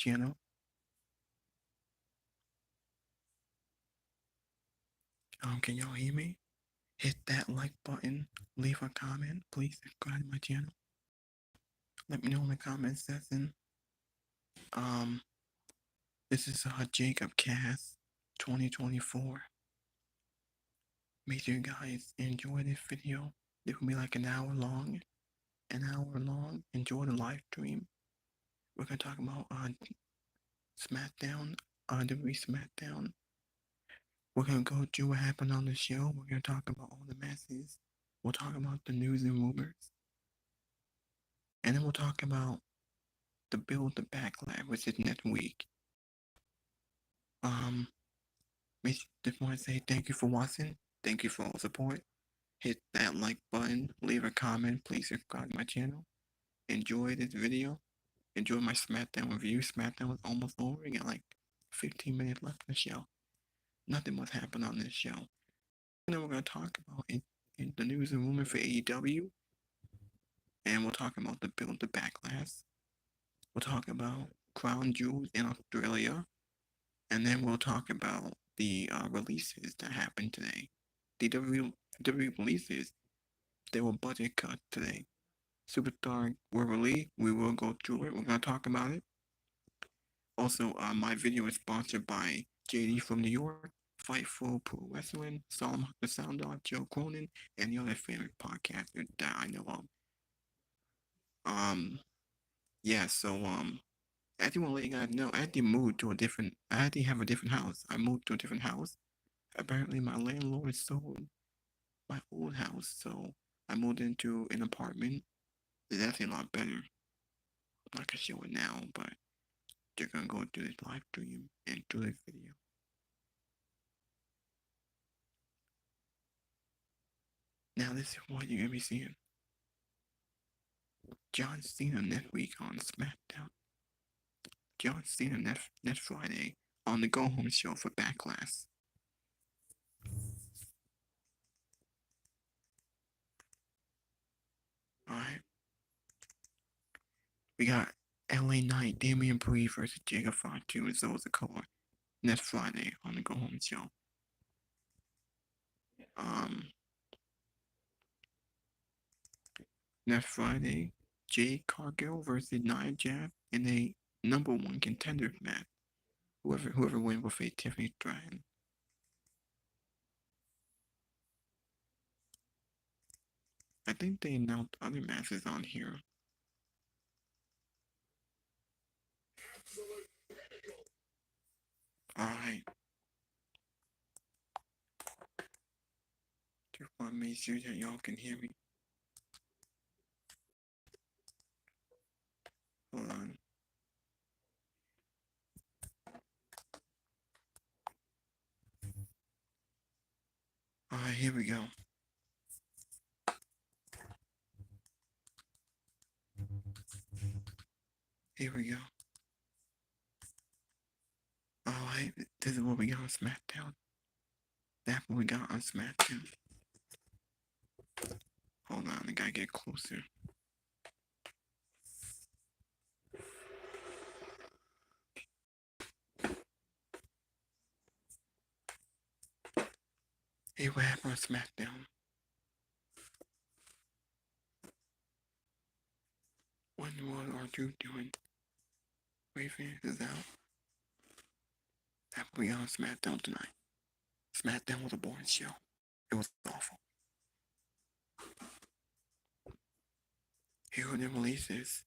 channel. Can y'all hear me? Hit that like button, leave a comment, please subscribe to my channel. Let me know in the comment section. This is Jacob Cast 2024. Make sure you guys enjoy this video. It will be like an hour long. Enjoy the live stream. We're gonna talk about Smackdown, WWE Smackdown. We're gonna go through what happened on the show. We're gonna talk about all the messes. We'll talk about the news and rumors. And then we'll talk about the build the backlash, which is next week. Just want to say thank you for watching. Thank you for all the support. Hit that like button, leave a comment, please subscribe to my channel. Enjoy this video. Enjoy my Smackdown review. Smackdown was almost over. We got like 15 minutes left in the show. Nothing was happening on this show. And then we're going to talk about in the news and rumors for AEW. And we'll talk about the build the backlash. We'll talk about crown jewels in Australia. And then we'll talk about the releases that happened today. The WWE releases, they were budget cut today. Superstar were released. We will go through it. We're going to talk about it. Also, my video is sponsored by Jade from New York, Fightful Pro Wrestling, the Sound Dog, Joe Cronin, and the other favorite podcasters that I know of. Yeah, so, I just want to let you guys know, I had to move to I had to have a different house. I moved to a different house. Apparently, my landlord sold my old house, so I moved into an apartment. It's actually a lot better. I'm not gonna show it now, but you're gonna go through this live stream and do this video. Now, this is what you're gonna be seeing. John Cena next week on Smackdown. John Cena next Friday on the Go Home Show for Backlash. Alright. We got LA Knight, Damian Priest versus Jacob Fatu and Zoza Cora next Friday on the Go Home Show. Next Friday, Jade Cargill versus Nia Jax in a #1 contender match. Whoever wins will face Tiffany Stratton. I think they announced other matches on here. Alright. Just want to make sure that y'all can hear me. Hold on. Alright, here we go. Here we go. Alright, this is what we got on Smackdown. That's what we got on Smackdown. Hold on, I gotta get closer. Hey, what happened on Smackdown? What in the world are you doing? Raven is out. That's what we got on Smackdown tonight. Smackdown was a boring show. It was awful. Here are the releases.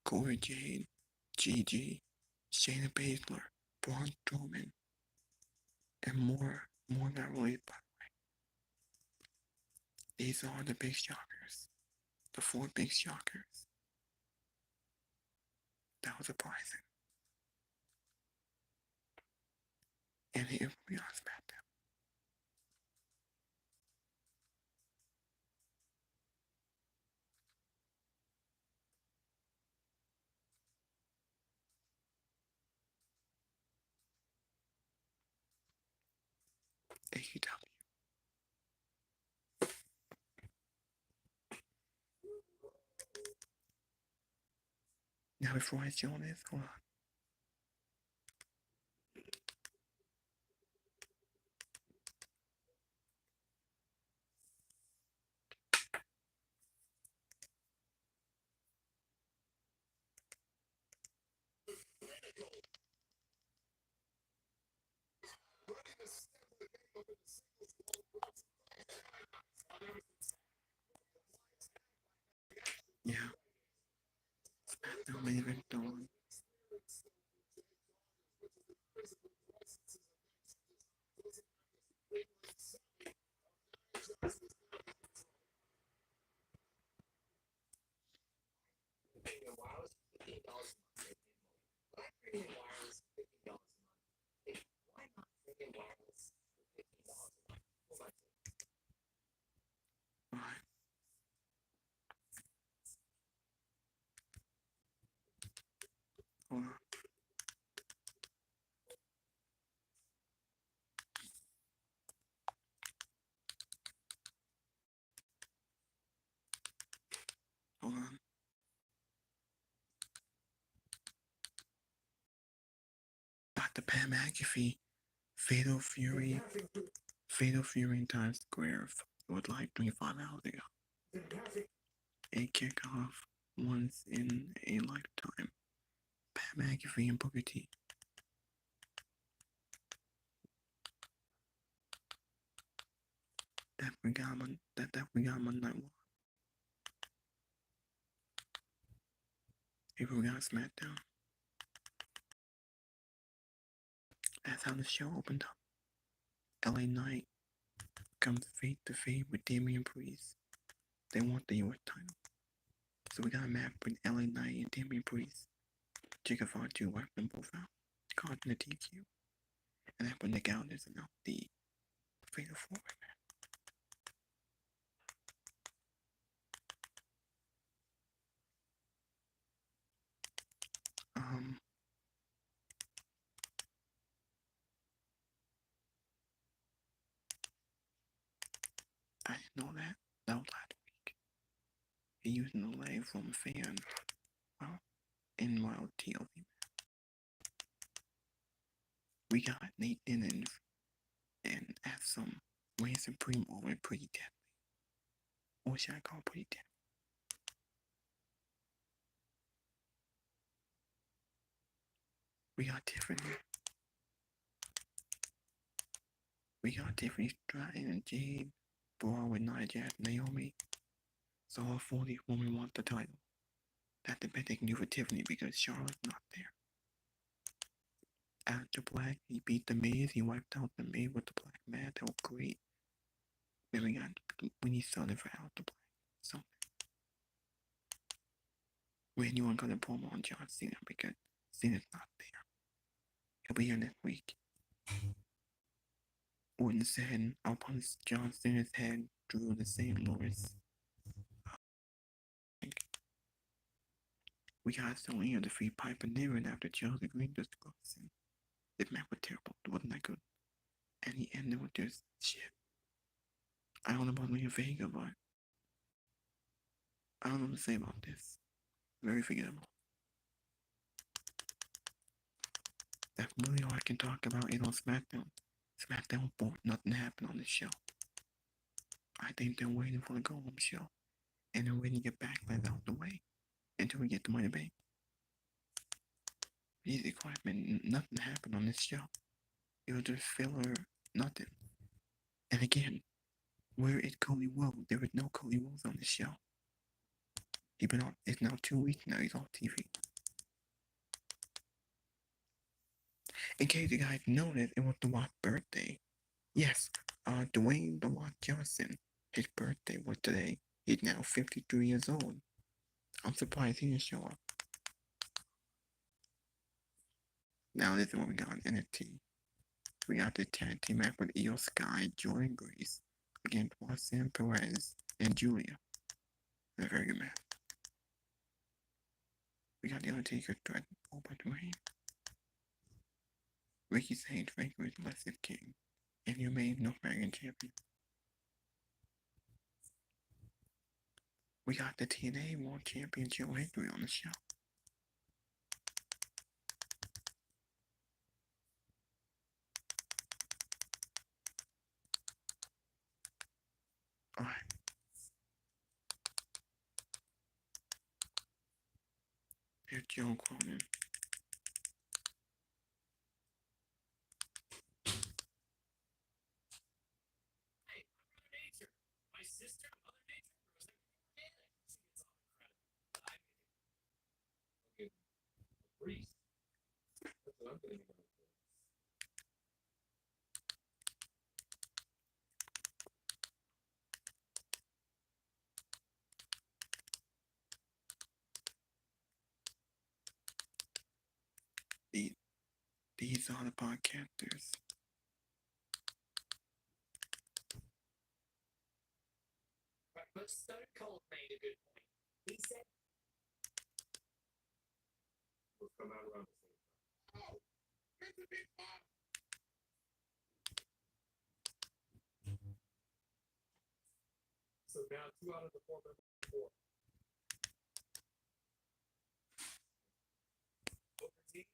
Cora, Jade, Gigi, Shayna Baszler, Braun Strowman, and more got released, by the way. These are the big shockers. The 4 big shockers. That was surprising. And here we are, Smackdown. AEW. Now before I show this, hold on. Alright, hold on. Hold on. Dr. Pam McAfee, Fatal Fury in Times Square was like 25 hours ago. A kickoff once in a lifetime. Pam McAfee and Booker T. That we got Monday Night Raw. People got Smackdown. That's how the show opened up. LA Knight comes face to face with Damian Priest. They want the US title. So we got a match with LA Knight and Damian Priest. Jacob Fatu wiped them both out. Caught in the DQ. And that's when Nick Aldis announced the Fatal 4-Way match. I didn't know that. That was last week. He used an delay from a fan. Well, in Wild TLC. We got Nate Dinnen and have some Reign Supreme over Pretty Deadly. Or should I call Pretty Deadly? We got Tiffany Stratton and Jade. Braun with Nia Jax, Naomi. So all 40 women want the title. That's the best they can do for Tiffany because Charlotte's not there. After Black, he beat the Miz. He wiped out the Miz with the Black Mass. That was great. Then we got Winnie Sullivan for Out the Black. Something. When you want to go to promo on John Cena because Cena's not there. He'll be here next week. Orton said, I'll punch John Cena's head through the St. Louis. We got Sonya defeat Piper Niven after Chelsea Green discussing. This match was terrible. It wasn't that good. And he ended with this shit. I don't know about Leah Vega, but I don't know what to say about this. Very forgettable. That's really all I can talk about it on SmackDown. SmackDown bored. Nothing happened on this show. I think they're waiting for the go-home show. And they're waiting to get Backlash out the way until we get the Money Bank. Easy quiet, man. Nothing happened on this show. It was just filler, nothing. And again, where is Cody Rhodes? There is no Cody Rhodes on this show. He's been on, it's now 2 weeks now, he's off TV. In case you guys noticed, it was The Rock's birthday. Yes, Dwayne The Rock Johnson, his birthday was today. He's now 53 years old. I'm surprised he didn't show up. Now this is what we got on NXT. We got the tag team match with Io Sky, Jordan Grace against Roxanne Perez and Julia. A very good match. We got The Undertaker threatened over Dwayne. Ricky Sage vanquished Leslie King and you made North American champion. We got the TNA World Championship victory on the show. Alright. Here's Joe Cronin. These, these are the podcasters. But Stone Cold made a good point. He said, "We'll come out around the same time." Oh, here's the big pop. So now 2 out of the 4 members. 4. Booker T.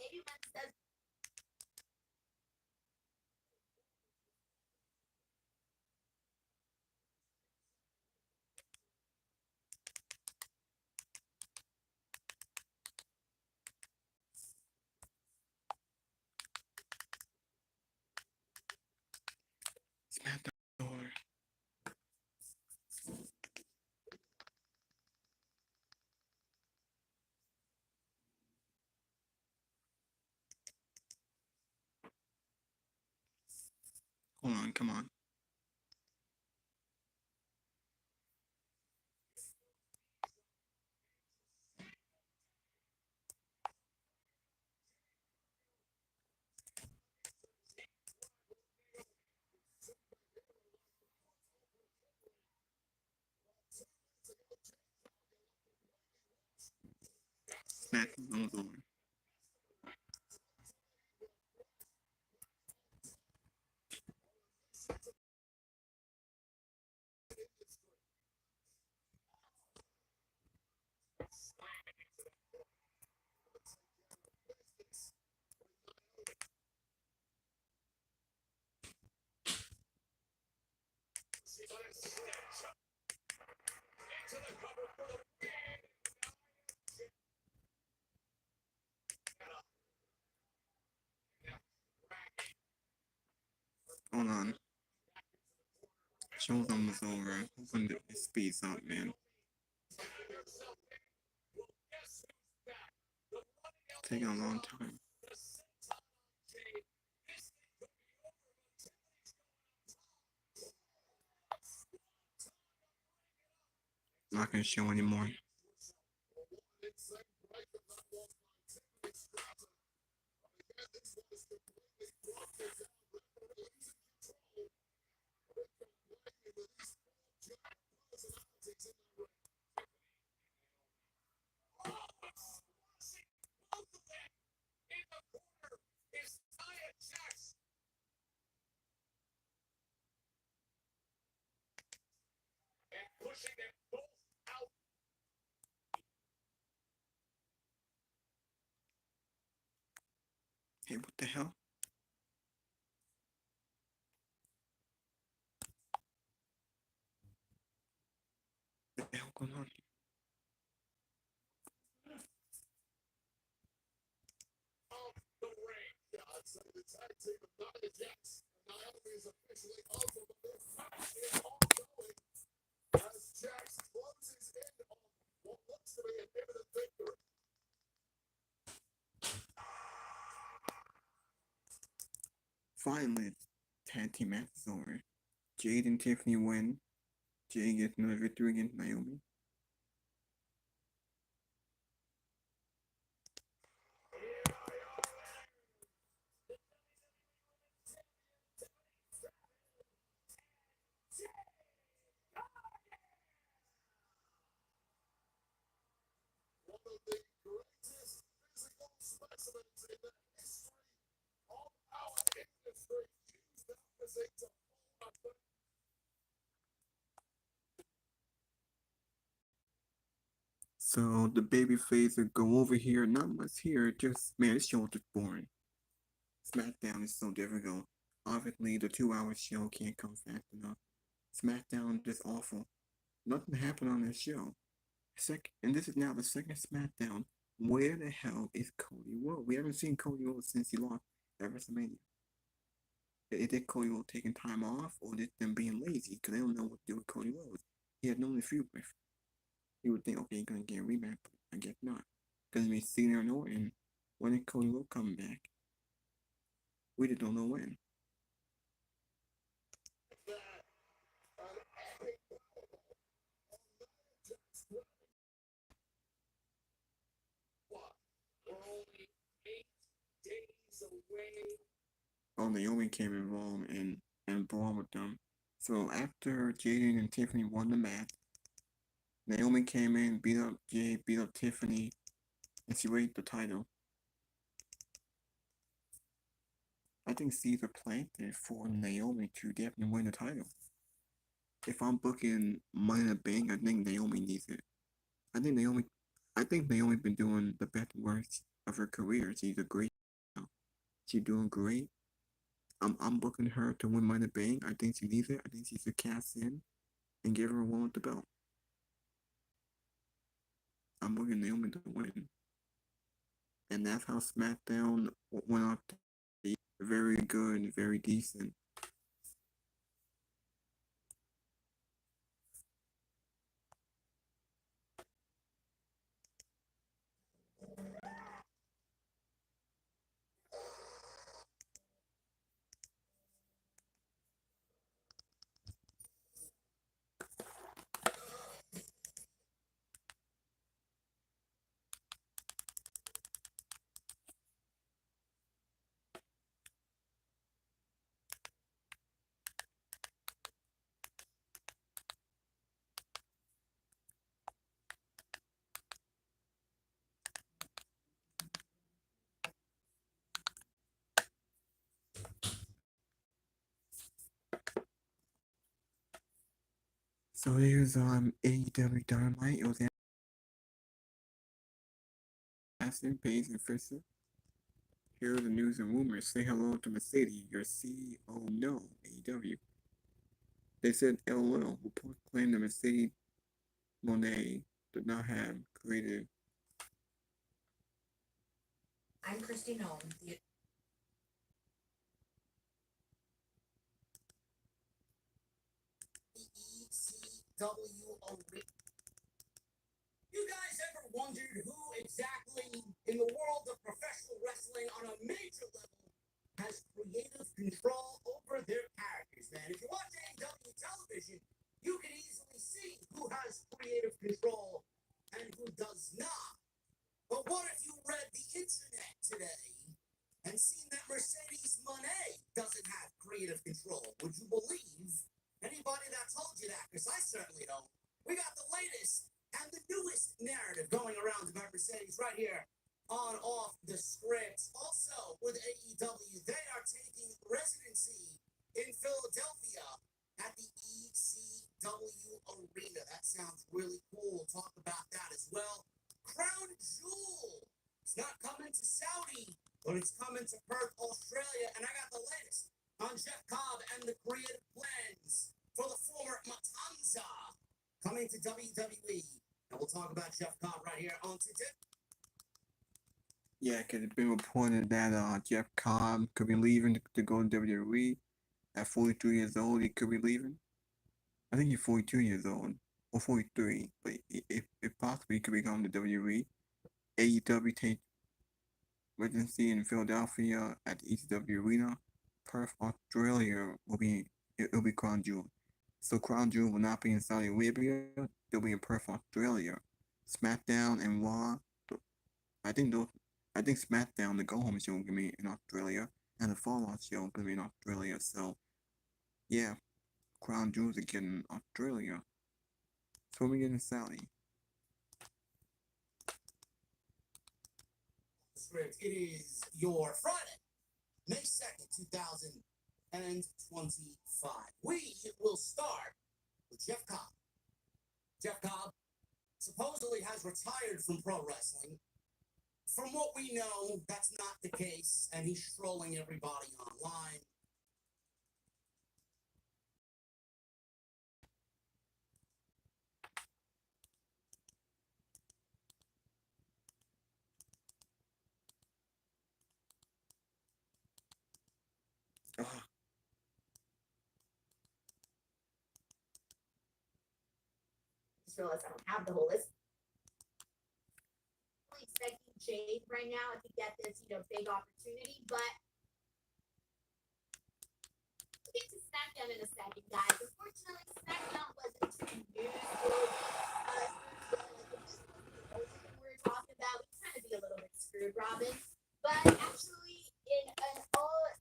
Everyone says Smackdown. Hold on, come on. Smackdown was over. Hold on. Show's almost over. Hoping that it speeds up, man. Taking a long time. Not gonna show anymore. pushing them both out. Hey, what the hell? What the hell going on here? The ring. God's the tag team of Nia Jax. Naomi is officially over, but this match is ongoing as Jax closes in on what looks to be an imminent victory. Finally, tag team match is over. Jade and Tiffany win. Jade gets another victory against Naomi. One of the greatest physical specimens in the history of our industry. Used that physique to pull up the So the baby face will go over here. Not much here. Just man, this show is just boring. Smackdown is so difficult. Obviously, the 2 hour show can't come fast enough. Smackdown is awful. Nothing happened on this show. And this is now the second Smackdown. Where the hell is Cody Rhodes? We haven't seen Cody Rhodes since he lost at WrestleMania. Is it Cody Rhodes taking time off, or is it them being lazy because they don't know what to do with Cody Rhodes? He had no one to feud with. You would think, okay, you're gonna get a rematch, but I guess not. Because we see there and when did Cody Rhodes come back? We just don't know when. We're only 8 days away. Oh, Naomi came involved and Braun with them. So after Jade and Tiffany won the match, Naomi came in, beat up Jade, beat up Tiffany, and she raised the title. I think Caesar planted for Naomi to definitely win the title. If I'm booking Money in the Bank, I think Naomi needs it. I think Naomi, I think Naomi been doing the best work of her career. She's a great. She's doing great. I'm booking her to win Money in the Bank. I think she needs it. I think she should cash in and give her one with the belt. I'm booking Naomi to win, and that's how SmackDown went off. Very good, very decent. So here's AEW Dynamite. It was Aston Page and Fisher. Here are the news and rumors. Say hello to Mercedes, your CEO. No, AEW. They said LOL. Reports claim that Mercedes Monet did not have creative. I'm Christy Nome. ECW Arena. You guys ever wondered who exactly in the world of professional wrestling on a major level has creative control over their characters, man? If you watch AEW television, you can easily see who has creative control and who does not. But what if you read the internet today and seen that Mercedes Monet doesn't have creative control? Would you believe anybody that told you that? Because I certainly don't. We got the latest and the newest narrative going around about Mercedes right here on Off the Script. Also, with AEW, they are taking residency in Philadelphia at the ECW Arena. That sounds really cool. We'll talk about that as well. Crown Jewel. It's not coming to Saudi, but it's coming to Perth, Australia. And I got the latest on Jeff Cobb and the creative plans for the former Matanza coming to WWE. And we'll talk about Jeff Cobb right here on today. Yeah, because it's been reported that Jeff Cobb could be leaving to go to WWE at 43 years old. He could be leaving. I think he's 42 years old or 43, but if possible, he could be going to WWE. AEW take residency in Philadelphia at the ECW Arena. Perth, Australia it'll be Crown Jewel. So Crown Jewel will not be in Saudi Arabia. They'll be in Perth, Australia. SmackDown and Raw. I think those. I think SmackDown, the Go Home show, gonna be in Australia, and the Fallout show gonna be in Australia. So yeah, Crown Jewels again in Australia. So we get in Saudi. Script. It is your Friday, May 2nd, 2025. We will start with Jeff Cobb. Jeff Cobb supposedly has retired from pro wrestling. From what we know, that's not the case, and he's trolling everybody online. Oh, Just realized I don't have the whole list. Expecting Jade right now to get this, big opportunity, but in a second, guys. Unfortunately, Smackdown wasn't newsworthy. We were talking about, we kind of be a little bit screwed, Robin. But actually, in an all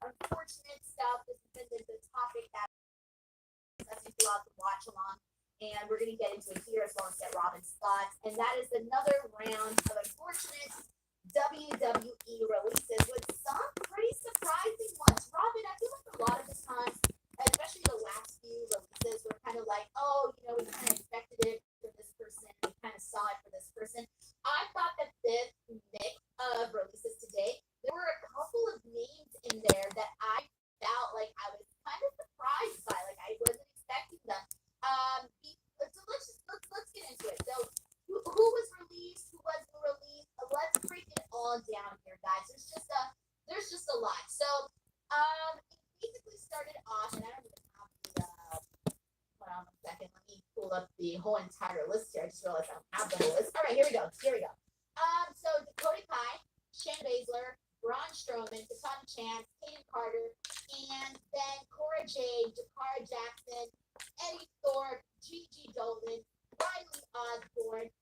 unfortunate stuff, this has been the topic that discussing throughout the watch along, and we're going to get into it here as well as get Robin's thoughts. And that is another round of unfortunate WWE releases with some pretty surprising ones. Robin, I feel like a lot of the times, especially the last few releases, were kind of like, oh, we kind of expected it for this person, we kind of saw it for this person. I thought that this mix of releases today, there were a couple of names in there that I felt like I was kind of surprised by, like I wasn't expecting them. So let's get into it. So who was released? Who wasn't released? Let's break it all down here, guys. There's just a lot. So it basically started off, and I don't even have the hold on a second. Let me pull up the whole entire list here. I just realized I don't have the whole list. All right, here we go. So Dakota Kai, Shayna Baszler, Braun Strowman, Dakota Chance, Hayden Carter, and then Cora Jade, Jakara Jackson, Eddie Thorpe, Gigi Dolan, Riley Osborne.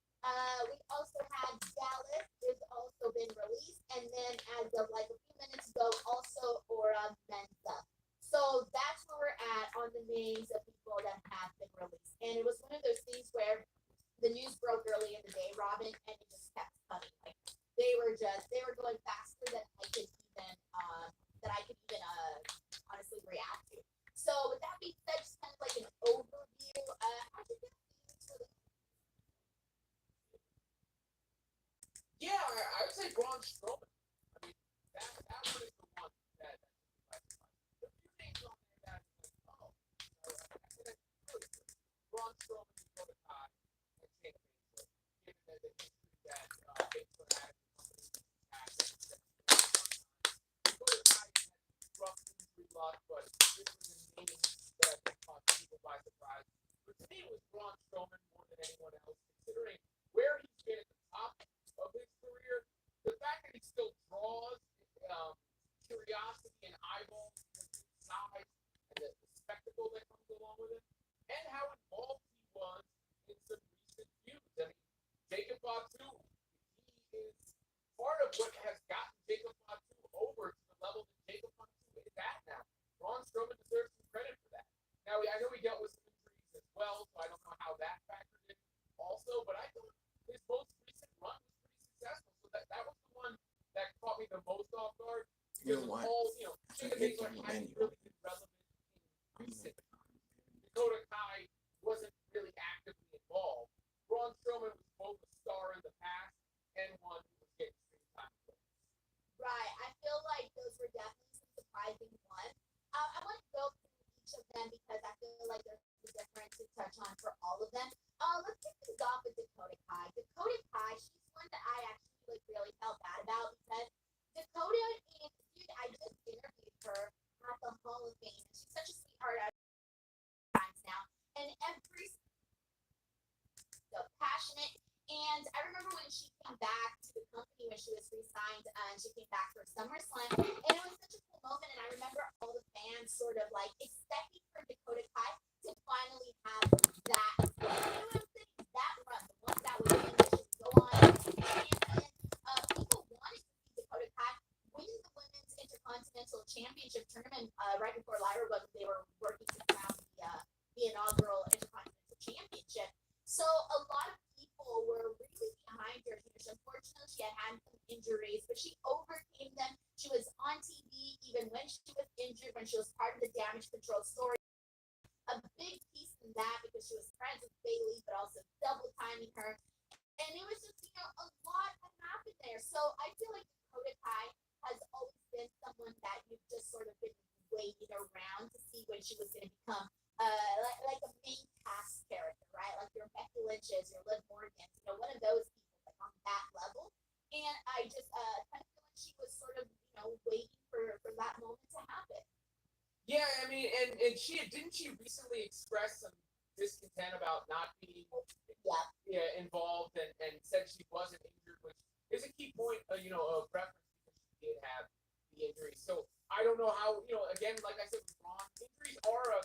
We also had Dallas, who's also been released, and then as of like a few minutes ago, also Ora Mensa. So that's where we're at on the names of people that have been released. And it was one of those things where the news broke early in the day, Robin, and it just kept coming. Like they were going faster than I could even honestly react to. So with that being said, just kind of like an overview. How did you feel? Yeah, I would say Braun Strowman. I mean, that one is the one that the few names on there that really good. Braun Strowman, Dakota Kai, and Shayna Baszler. Given the history that Baszler had in the company in the past, Dakota Kai had rough injury luck, but this was a name that I think caught people by surprise. But to me, it was Braun Strowman more than anyone else, considering where he's been at the top of his career, the fact that he still draws curiosity and eyeballs because of his size and the spectacle that comes along with it, and how involved he was in some recent feuds. I mean, Jacob Fatu, he is part of what has gotten Jacob Fatu over to the level that Jacob Fatu is at now. Braun Strowman deserves some credit for that. Now, I know he dealt with some injuries as well, so I don't know how that factored in also, but I thought his most recent run was pretty successful. So that was the one that caught me the most off guard because of all, Shayna Baszler hadn't really been relevant in recent times. Dakota Kai wasn't really actively involved. Braun Strowman was both a star in the past and one who was getting screen time. Right. I feel like those were definitely some surprising ones. I want to go through each of them because I feel like there's a difference to touch on for all of them. Let's kick things off with Dakota Kai. Dakota Kai, she's one that I actually really felt bad about because Dakota is, dude, I just interviewed her at the Hall of Fame. She's such a sweetheart at times now. And every so passionate. And I remember when she came back to the company when she was re-signed and she came back for SummerSlam. And it was such a cool moment. And I remember all the fans sort of like expecting for Dakota Kai to finally have that run, the one that was in that she would go on champion. People wanted to see Dakota Kai win the Women's Intercontinental Championship tournament right before Lyra was. They were working to crown the inaugural Intercontinental Championship. So a lot of people were really behind her. Unfortunately, she had some injuries, but she overcame them. She was on TV even when she was injured, when she was part of the Damage Control story. A big piece in that because she was friends with Bayley, but also double timing her. And it was just, a lot that happened there. So I feel like Dakota Kai has always been someone that you've just sort of been waiting around to see when she was going to become like a main cast character, right? Like your Becky Lynch's, your Liv Morgan's, one of those people like on that level. And I just kind of feel like she was sort of, waiting for that moment to happen. Yeah, I mean, and didn't she recently express some discontent about not being involved and said she wasn't injured, which is a key point, of reference because she did have the injury. So I don't know how, again, like I said, with Braun, injuries are a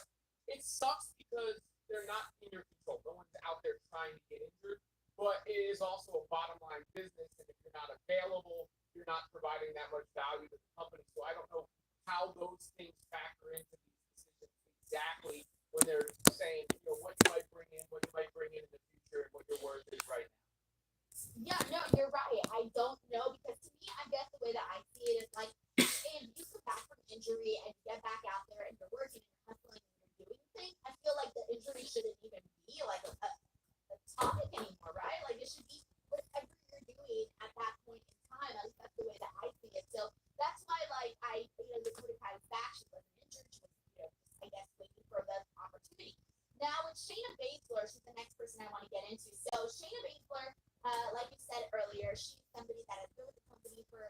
Dakota Kai's back. She wasn't injured. She was, I guess, waiting for the opportunity. Now with Shayna Baszler, she's the next person I want to get into. So Shayna Baszler, like you said earlier, she's somebody that has been with the company for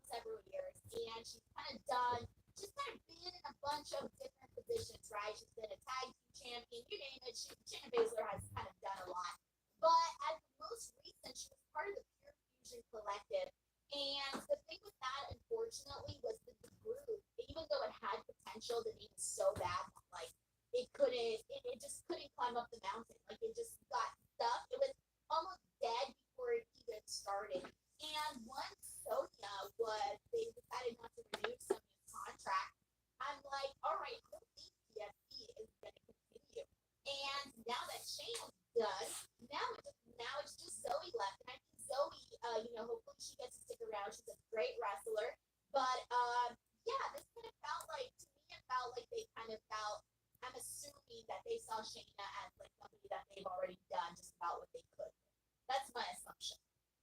several years, and she's kind of done. She's kind of been in a bunch of different positions, right? She's been a tag team champion, you name it. Shayna Baszler has kind of done a lot. But as the most recent, she was part of the Pure Fusion Collective. And the thing with that, unfortunately, was that the group, even though it had potential, the name was so bad, like it just couldn't climb up the mountain. Like it just got stuck. It was almost dead before it even started. And once they decided not to renew Sonya's contract, I'm like, all right, I don't think PFC is going to continue. And now that Shayna's done, now it's just Zoe left, and I think Zoe, hopefully she gets to stick around. She's a great wrestler, but yeah, this kind of felt like to me, it felt like they kind of felt. I'm assuming that they saw Shayna as like somebody that they've already done just about what they could. That's my assumption.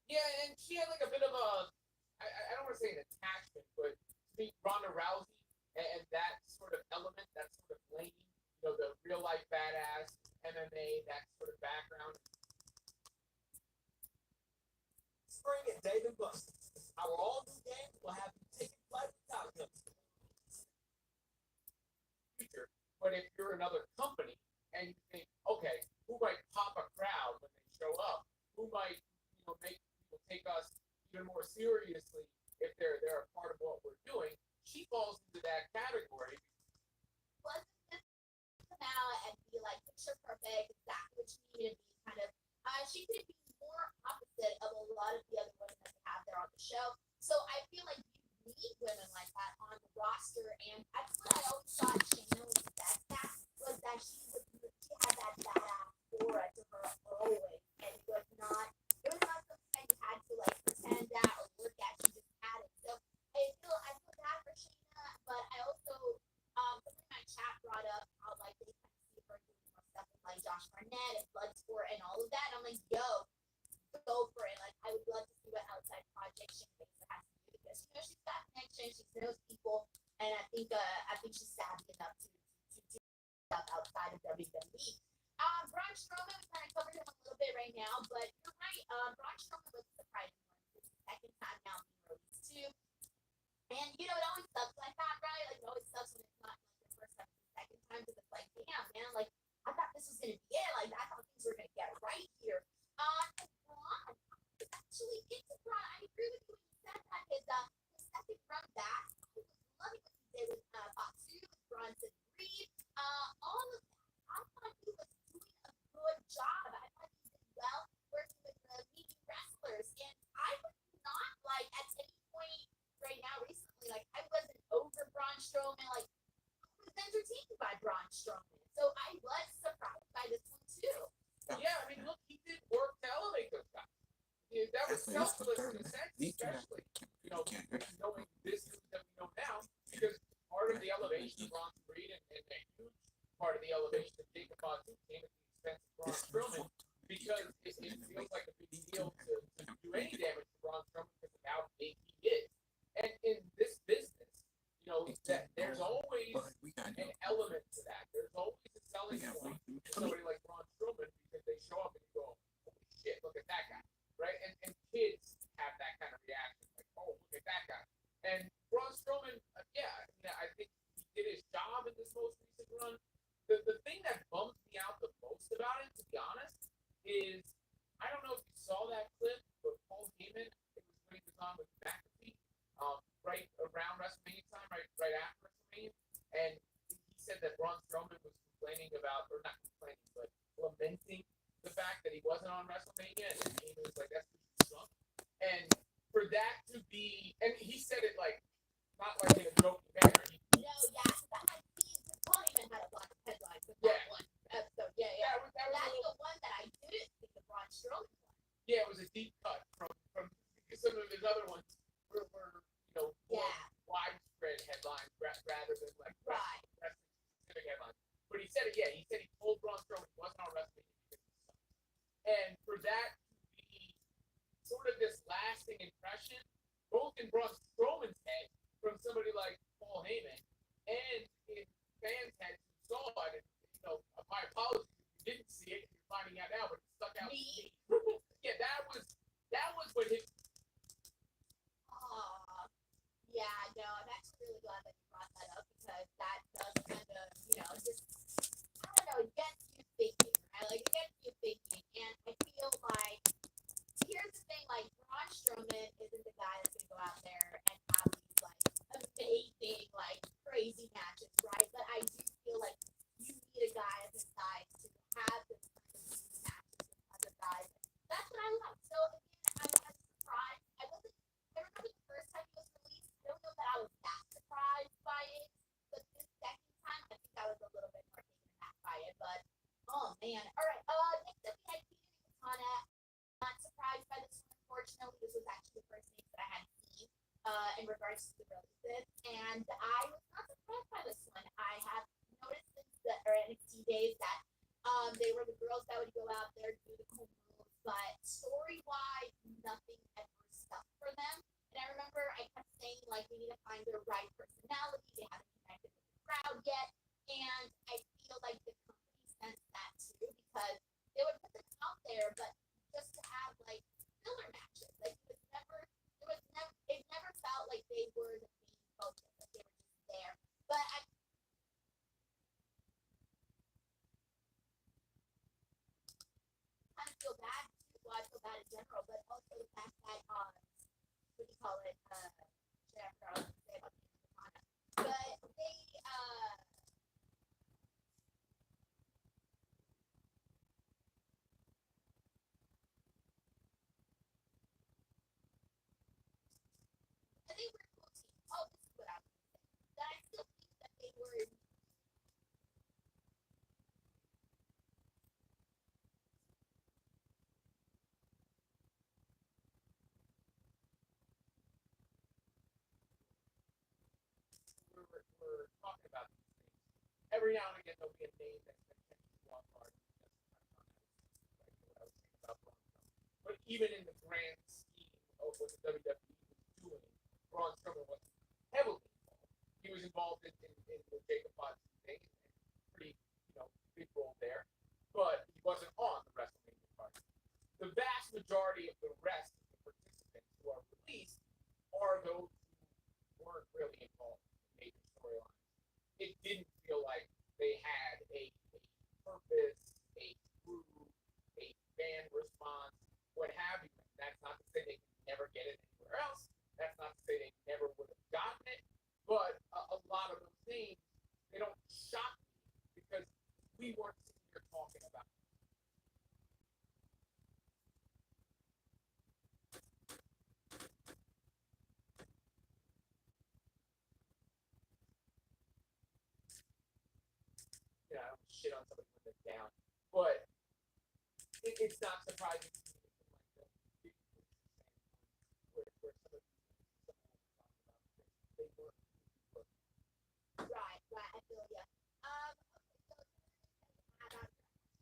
Yeah, and she had like a bit of I don't want to say an attachment, but to me, Ronda Rousey and that sort of element, that sort of lane, the real life badass MMA, that sort of background. Spring at Dave & Buster's. Our all-new game will have you taking flight without guns. Future, but if you're another company and you think, okay, who might pop a crowd when they show up? Who might, make people take us even more seriously if they're a part of what we're doing? She falls into that category. Wasn't this come out and be like picture perfect, exactly what you needed to be kind of she could be more opposite of a lot of the other women that they have there on the show. So I feel like you need women like that on the roster, and that's what I always thought Shayna was best at, was that she had that badass aura to her always, and it was not something that you had to like pretend at or work at. She just had it. So I feel bad for Shayna, but I also something in my chat brought up how like they kind of see her doing more stuff with like Josh Barnett and Bloodsport and all of that. And I'm like, yo, go for it. Like I would love to see what outside project Shayna Baszler has to do, because she's got connections, she knows people, and I think she's savvy enough to do stuff outside of WWE. Braun Strowman, we kind of covered him a little bit right now, but you're right. Braun Strowman was a surprising one. This is the second time now being released too. And it always sucks like that, right? Like it always sucks when it's not like the first time, it's the second time, because it's like, damn, man, like I thought this was gonna be it. Like I thought things were gonna get right here. And Braun, actually, into Braun, I agree with you when you said that his second run back, I was loving what he did with Fatu, with Bronson Reed, all of that. I thought he was doing a good job. I thought he did well working with the leading wrestlers, and I was not like at any point right now recently, like I wasn't over Braun Strowman, like I was entertained by Braun Strowman. So I was surprised by this one too. Yeah, I mean, look, he did work to elevate those guys. Yeah, that was selfless in a sense, especially, knowing this news that we know now, because part of the elevation of Bronson Reed and a huge part of the elevation of Jacob Fatu came at the expense of Braun Strowman, because it feels like a big deal to do any damage to Braun Strowman because of how big he is. And in this business, that there's always an element to that. There's always a selling point to somebody like Braun Strowman, because they show up and you go, holy shit, look at that guy, right? And kids have that kind of reaction, like, oh, look at that guy. And Braun Strowman, I think he did his job in this most recent run. The thing that bums me out the most about it, to be honest, is I don't know if you saw that clip, but Paul Heyman, it was when he was on with McAfee, right around WrestleMania time, right after WrestleMania, and he said that Braun Strowman was complaining about, or not complaining, but lamenting the fact that he wasn't on WrestleMania, and then Heyman was like, "That's because you suck." And for that to be, and he said it like not like in a joking manner. That might be because Paul Heyman had a lot of headlines with that one episode. Yeah. That's the one that I didn't think the Braun Strowman one. Yeah, it was a deep cut from some of his other ones were widespread headlines rather than like wrestling specific headlines. But he said it. Yeah, he said he told Braun Strowman he wasn't on WrestleMania because he sucked. And for that to be sort of this lasting impression, both in Braun Strowman's head from somebody like Paul man. All right. Next up, we had Katana. Not surprised by this one, unfortunately. This was actually the first thing that I had seen in regards to the releases. And I was not surprised by this one. I have noticed since the NXT days that they were the girls that would go out there do the cool moves, but story wise, nothing ever stuck for them. And I remember I kept saying, like, we need to find the right personality. They haven't connected with the crowd yet. And I feel like the company sensed that too because they would put them out there, but just to have like filler matches. Like it never felt like they were the main focus. Like they were just there. But I kind of feel bad too. Well, I feel bad in general, but also the fact that what do you call it? Shit, I forgot what I was gonna say about the Katana. But they and they were a cool team. Oh, this is what I was gonna say. That I still think that they were we're talking about these things. Every now and again, there'll be a name that's been catching you off guard. Like what I was saying about Braun. But even in the grand scheme of what the WWE was doing, Braun Strowman was heavily involved. He was involved in the Jacob Fatu thing, and pretty, big role there. But he wasn't on the WrestleMania card. The vast majority of the rest of the participants who are released are those who weren't really involved in major storylines. It didn't feel like they had a purpose, a crew, a fan response, what have you. That's not to say they can never get it anywhere else. That's not to say they never would have gotten it. But a lot of those things, they don't shock me because we weren't sitting here talking about it. I don't shit on somebody when they're down. But it's not surprising to me that like the big where some of these they were right. I feel ya. Okay, so about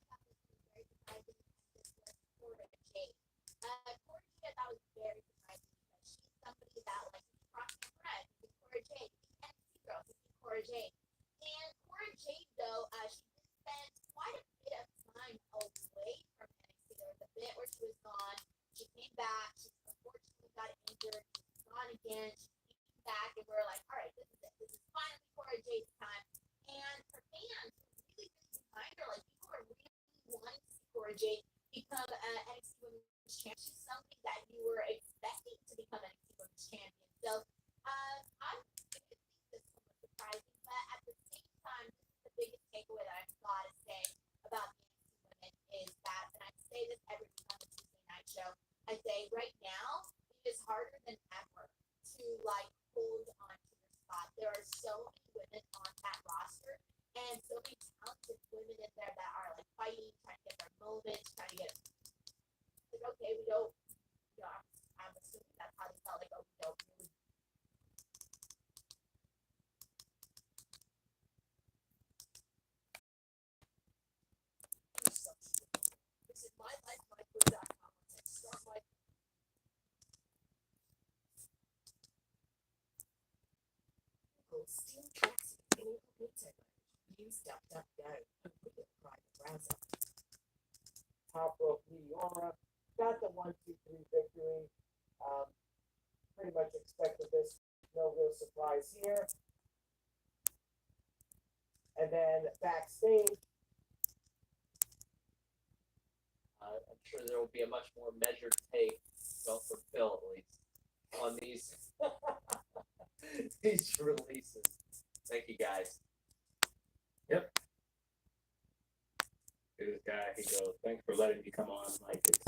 that was very surprising. This was Cora Jade. Cora Jade I thought was very surprising because she's somebody that like crossing thread. She's Cora Jade. She's NXT girl. She's Cora Jade. And Cora Jade though, she did spend quite a bit of time away from NXT. There was a bit where she was gone. She came back. She unfortunately got injured. She's gone again. She came back, and we're like, all right, this is it. This is finally Cora Jade's time. And her fans were really, really behind her. Like people are really wanting to see Cora Jade become NXT Women's Champion. She's something that you were expecting to become NXT Women's Champion. So I think this one was surprising, but at the same time, this is the biggest takeaway that I've got to say about the NXT women is that, and I say this every week on the Tuesday night show, I say right now it is harder than ever to like hold on to your spot. There are so many women on that roster and so many talented women in there that are like fighting, trying to get their moments, trying to get like okay, we don't I'm assuming that's how they felt like we don't really this is my life, my career.com. Start my Steel tracks in incognito mode. Use DuckDuckGo and real private browser. top rope Meteora. Got the 1-2-3 victory. Pretty much expected this. No real surprise here. And then backstage, I'm sure there will be a much more measured take, well, from Phil at least, on these these releases. Thank you guys. Yep. This guy, he goes, thanks for letting me come on. Like it's,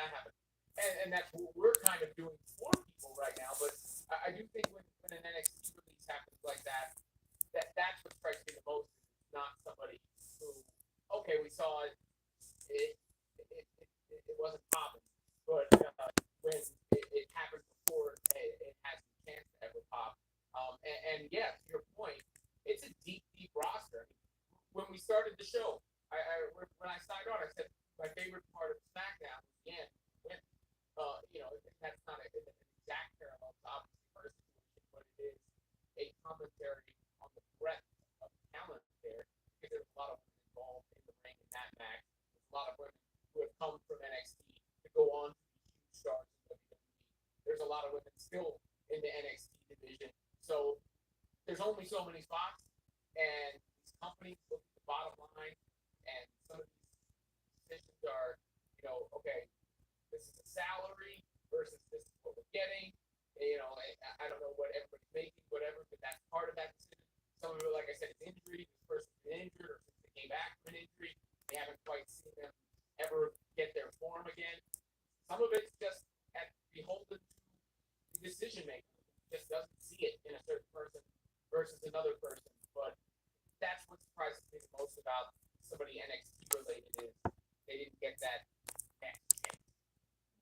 that happened. And that's what we're kind of doing for people right now. But I do think when an NXT release happens like that, that's what strikes me the most. It's not somebody who, okay, we saw it, it wasn't popping, but when it happened before, it has a chance to ever pop. And yeah, to your point, it's a deep roster. When we started the show, when I signed on, I said my favorite part of Smackdown was the end. When, that's not an exact parallel to obviously first situation, but it is a commentary on the breadth of talent there, because there's a lot of women involved in the ring in that match. There's a lot of women who have come from NXT to go on to be huge stars in WWE. There's a lot of women still in the NXT division. So there's only so many spots, and these companies look at the bottom line, and some of these decisions are, okay, this is a salary versus this is what we're getting. I don't know what everybody's making, whatever, but that's part of that decision. Some of it, like I said, is injury. This person's been injured, or since they came back from an injury, they haven't quite seen them ever get their form again. Some of it's just beholden to the decision maker who just doesn't see it in a certain person versus another person. But that's what surprises me the most about somebody NXT related is they didn't get that next chance.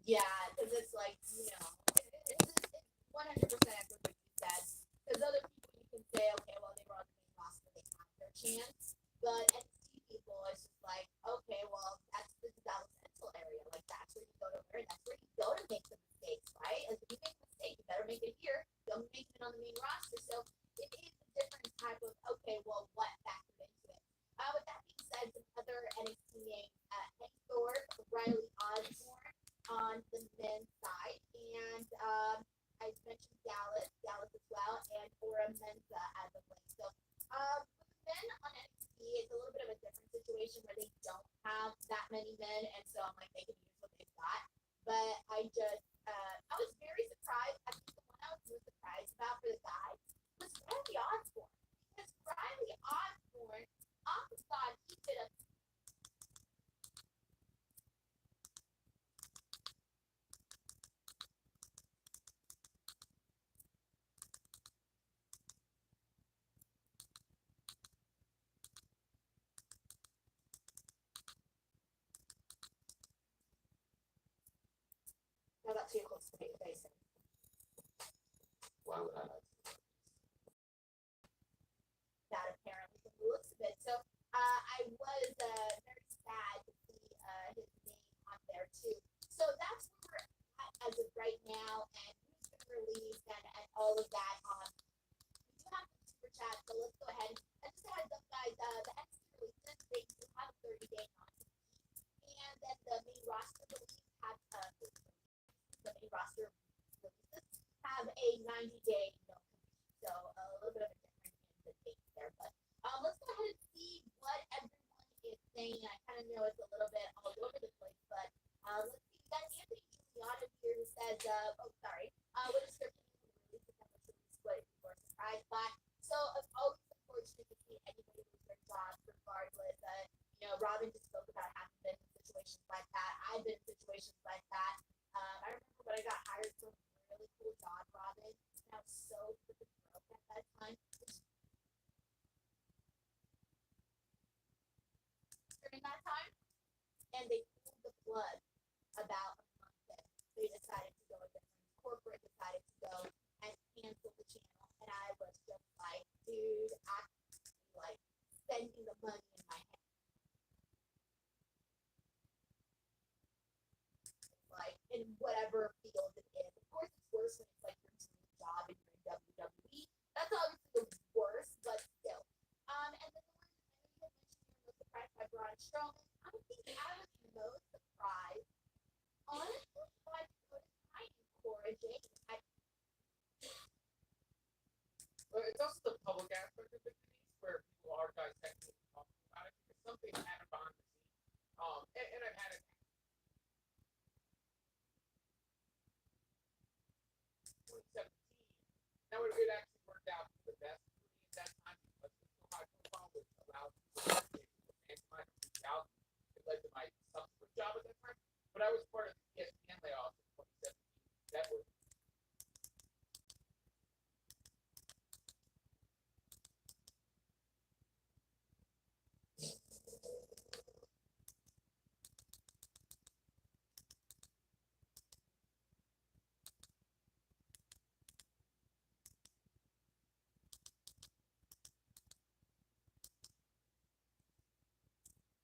Yeah, because it's like, it's 100% what you said. Because other people, you can say, okay, well, they were on the main roster, they had their chance. But NXT people, it's just like, okay, well, that's the developmental area. Like, that's where you go to learn. That's where you go to make the mistakes, right? Like, if you make a mistake, you better make it here. Don't make it on the main roster. So it is a different type of, okay, well, what factored into it. With that being said, some other NXT names, Hank Thorpe, Riley Osborne on the men's side, and I mentioned Dallas as well, and Cora Menza as of late. So with the men on NXT, it's a little bit of a different situation where they don't have that many men, and so I'm like, they can use what they've got. But I was very surprised. I think the one I was most surprised about for the guys was Riley Osborne, because Riley Osborne, I thought he did a I got too close to the face. Why would I? That apparently from the looks of it. So I was very sad to see his name on there too. So that's where we're at as of right now, and who's been released and all of that. We do have the super chat, so let's go ahead. And just a heads up, guys, the NXT releases, they do have a 30-day non-compete, and then the main roster release have the main roster releases have a 90-day no-compete. So a little bit of a difference in the dates there, but let's go ahead and see what everyone is saying. I kind of know it's a little bit all over the place, but let's see. We got Anthony Giuliano here who says, what description is the release of how much release what you were surprised by. So it's always unfortunate to see anybody lose their job regardless. Robin just spoke about having been in situations like that. I've been in situations like that. I remember when I got hired from a really cool job, Robin, and I was so freaking broke at that time. During that time, and they pulled the plug about a month in. They decided to go a different corporate decided to go and cancel the channel, and I was just like, dude, I like spending the money in my head. Like in whatever field it is. Of course, it's worse when it's like your dream job and you're in WWE. That's obviously the worst, but still. And then the one that you had mentioned you're most surprised by Braun Strowman. I think I was most surprised, honestly, by Dakota and Cora Jade. But it's also the public aspect of it, where people are dissecting and talking about it, because something happened behind the scenes. And I've had it 2017. Now it actually worked out for the best for me at that time, because it's so high profile, which allowed people to fans might reach out. It led to my subsequent job at that time. But But I was part of the ESPN layoffs in 2017. That was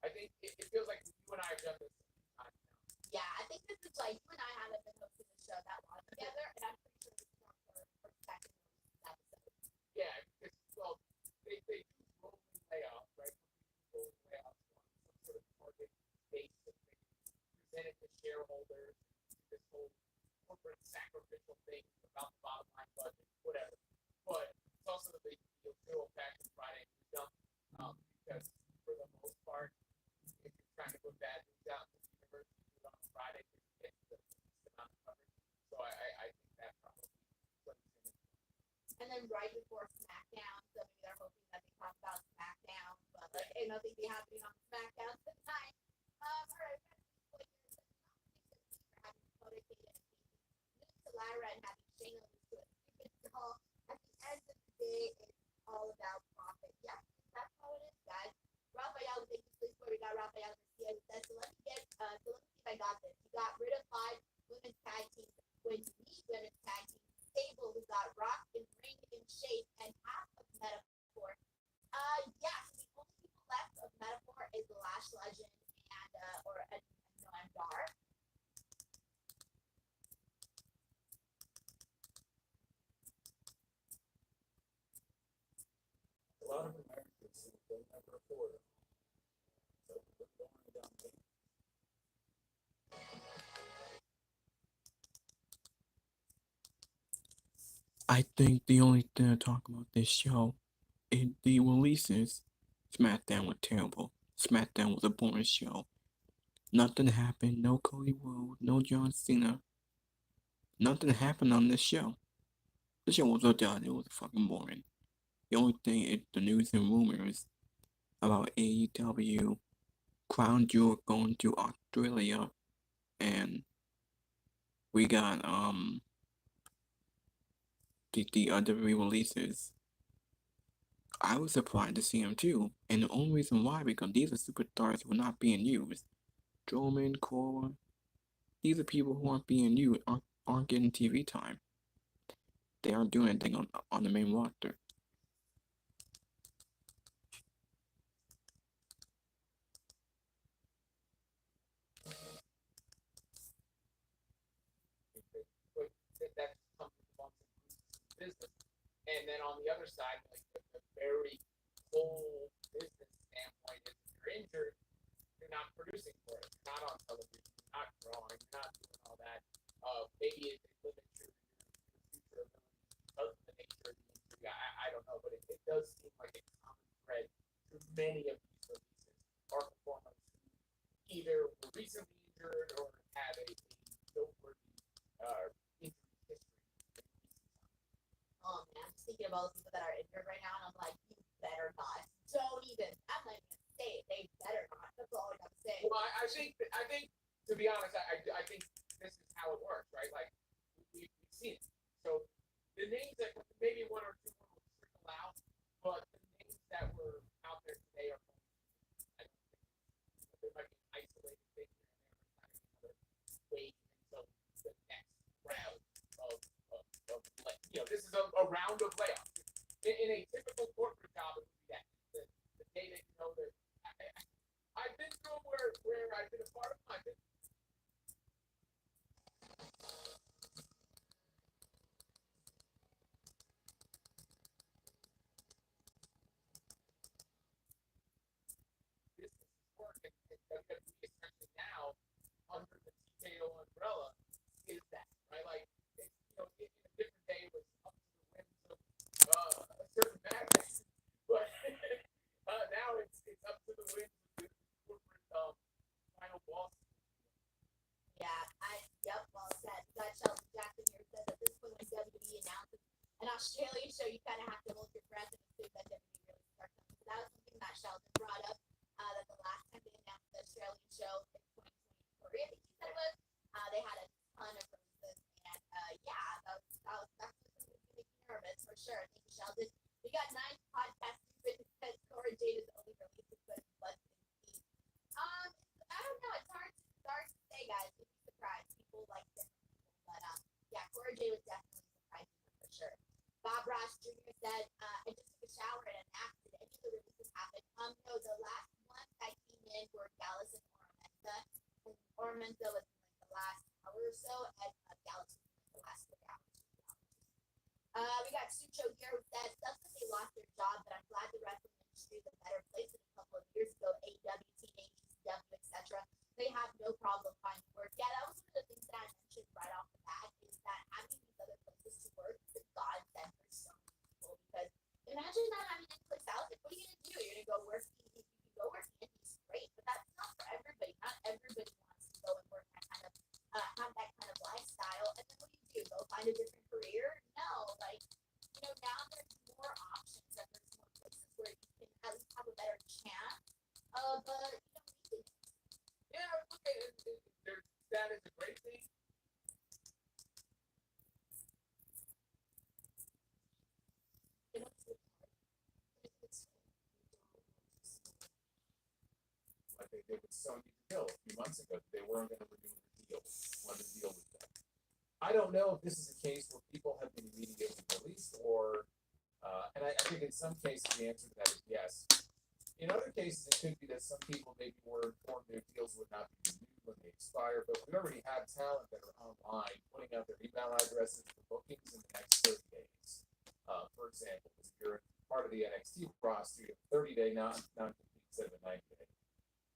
I think it feels like you and I have done this a few times now. Yeah, I think this is like you and I haven't been hosting the show that long together, and I'm pretty sure this is our third or second episode. Yeah, because well, they do rolling layoffs, right? Rolling layoffs on some sort of target base that they presented to shareholders. This whole corporate sacrificial thing about the bottom line budget, whatever. But it's also the big deal too of Back to Friday freedom, because for the most part, if you're trying to put bad news out to the universe, you do it on a Friday because you get the least amount of coverage. So I think that probably plays in it. And then right before Smackdown, so maybe they're hoping that they talk about Smackdown, but like ain't nothing be happening on Smackdown tonight. All right, we're having Dakota, Jade, and News to Lyra and having Shayna lose to a stupid doll. At the end of the day, it's all about profit. Yeah, that's how it is, guys. Rafael, thank you, please. Where we got Rafael Garcia who says, so let me see if I got this. You got rid of 5 women's tag teams when you need women's tag teams. Stable, who got Rock and Ring in shape and half of Metaphor. Yeah, so the only people left of Metaphor is Lash Legend and Dar. A lot of Americans will never afford it. So we're going down there. I think the only thing to talk about this show is the releases. SmackDown was terrible. SmackDown was a boring show. Nothing happened. No Cody Rhodes. No John Cena. Nothing happened on this show. The show was so done. It was fucking boring. The only thing is the news and rumors about AEW, Crown Jewel going to Australia, and we got the other re-releases. I was surprised to see them too, and the only reason why because these are superstars who are not being used. Strowman, Cora, these are people who aren't being used, aren't getting TV time. They aren't doing anything on the main roster. But that comes with bumps and bruises in business. And then on the other side, like the very whole business standpoint is if you're injured, you're not producing for it. You're not on television. You're not drawing. You're not doing all that. Maybe it limits your future ability because of the nature of the injury. I don't know, but it does seem like a common thread through many of these releases are performers who either were recently injured or had a noteworthy injury history. Oh man, I'm just thinking of all the people that are injured right now, and I'm like, you better not. Don't even. I'm not even gonna say it. They better not. That's all I gotta say. Well, I think to be honest, I think this is how it works, right? Like we've seen it. So the names that maybe one or two more will trickle out, but the names that were out there today are. I don't think there might be an isolated thing here and there, but not another wave until the next round of this is a round of layoffs. In a typical corporate job, it would be that the day that you know that I've been through where I've been a part of my business. Business is working, and WWE especially now under the TKO umbrella is that right? Like it's, in a different day it was up to the whims of a certain magnet, but now it's up to the whims of the corporate final boss. Yeah, well said. We got Shelton Jackson here says at this point when WWE announces an Australian show, you kind of have to hold your breath and assume that WWE really starts something. So that was something that Sheldon brought up, that the last time they announced the Australian show in 2023, I think he said it was, for sure. Thank you, Sheldon. We got 9 podcasts because Cora Jade is only releasing but less than 8. I don't know. It's hard to say, guys. You'd be surprised. People like different people, but yeah, Cora Jade was definitely surprising for sure. Bob Ross Jr. said, I just took a shower and an accident. Any of the releases happened. No, the last ones that came in were Gallus and Ormenta. And Ormenta was in like the last hour or so, and Gallus was in like the last 3 hours. We got Sucho here who said, sucks that they lost their job, but I'm glad the wrestling industry is a better place than a couple of years ago. AEW, TNA, ECW, etc. They have no problem finding work. Yeah, that was one of the things that I mentioned right off the bat, is that having these other places to work is a godsend for so many people. Because imagine not having any place else. Like, what are you gonna do? You're gonna go work. If you can go work in indies, great, but that's not for everybody. Not everybody wants to go and work that kind of have that kind of lifestyle. And then what do? Go find a different career? No, like, now there's more options and there's more places where you can at least have a better chance of making it. Yeah, look at it. That is a great thing. Like they did with Sonya Deville a few months ago, they weren't going to renew the deal when the deal was done. I don't know if this is a case where people have been immediately released, or, and I think in some cases the answer to that is yes. In other cases, it could be that some people maybe were informed their deals would not be renewed when they expire, but we already have talent that are online putting out their email addresses for bookings in the next 30 days. For example, if you're part of the NXT roster, you have 30-day non-compete instead of a 90-day.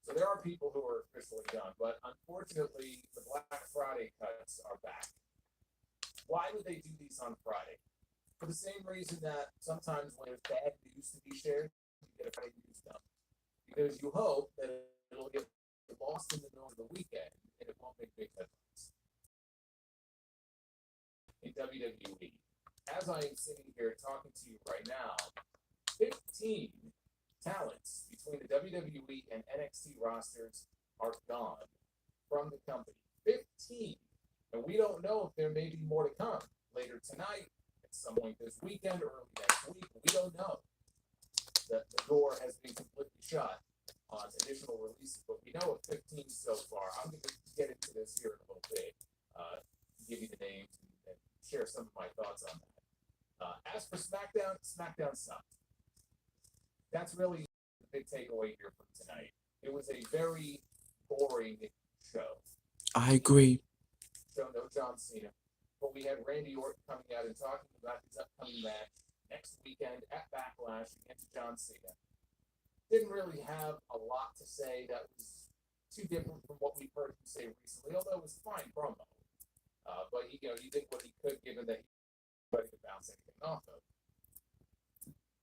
So there are people who are officially done, but unfortunately, the Black Friday cuts are back. Why would they do these on Friday? For the same reason that sometimes when there's bad news to be shared, you get a Friday news dump. Because you hope that it'll get lost in the middle of the weekend and it won't make big headlines. In WWE, as I am sitting here talking to you right now, 15 talents between the WWE and NXT rosters are gone from the company. 15. And we don't know if there may be more to come later tonight, at some point this weekend, or early next week. We don't know. The door has been completely shut on additional releases, but we know of 15 so far. I'm going to get into this here in a little bit, give you the names and share some of my thoughts on that. As for SmackDown, SmackDown sucked. That's really the big takeaway here from tonight. It was a very boring show. I agree. No John Cena, but we had Randy Orton coming out and talking about his upcoming match next weekend at Backlash against John Cena. Didn't really have a lot to say that was too different from what we've heard him say recently, although it was a fine promo. But he did what he could, given that he was ready to bounce anything off of.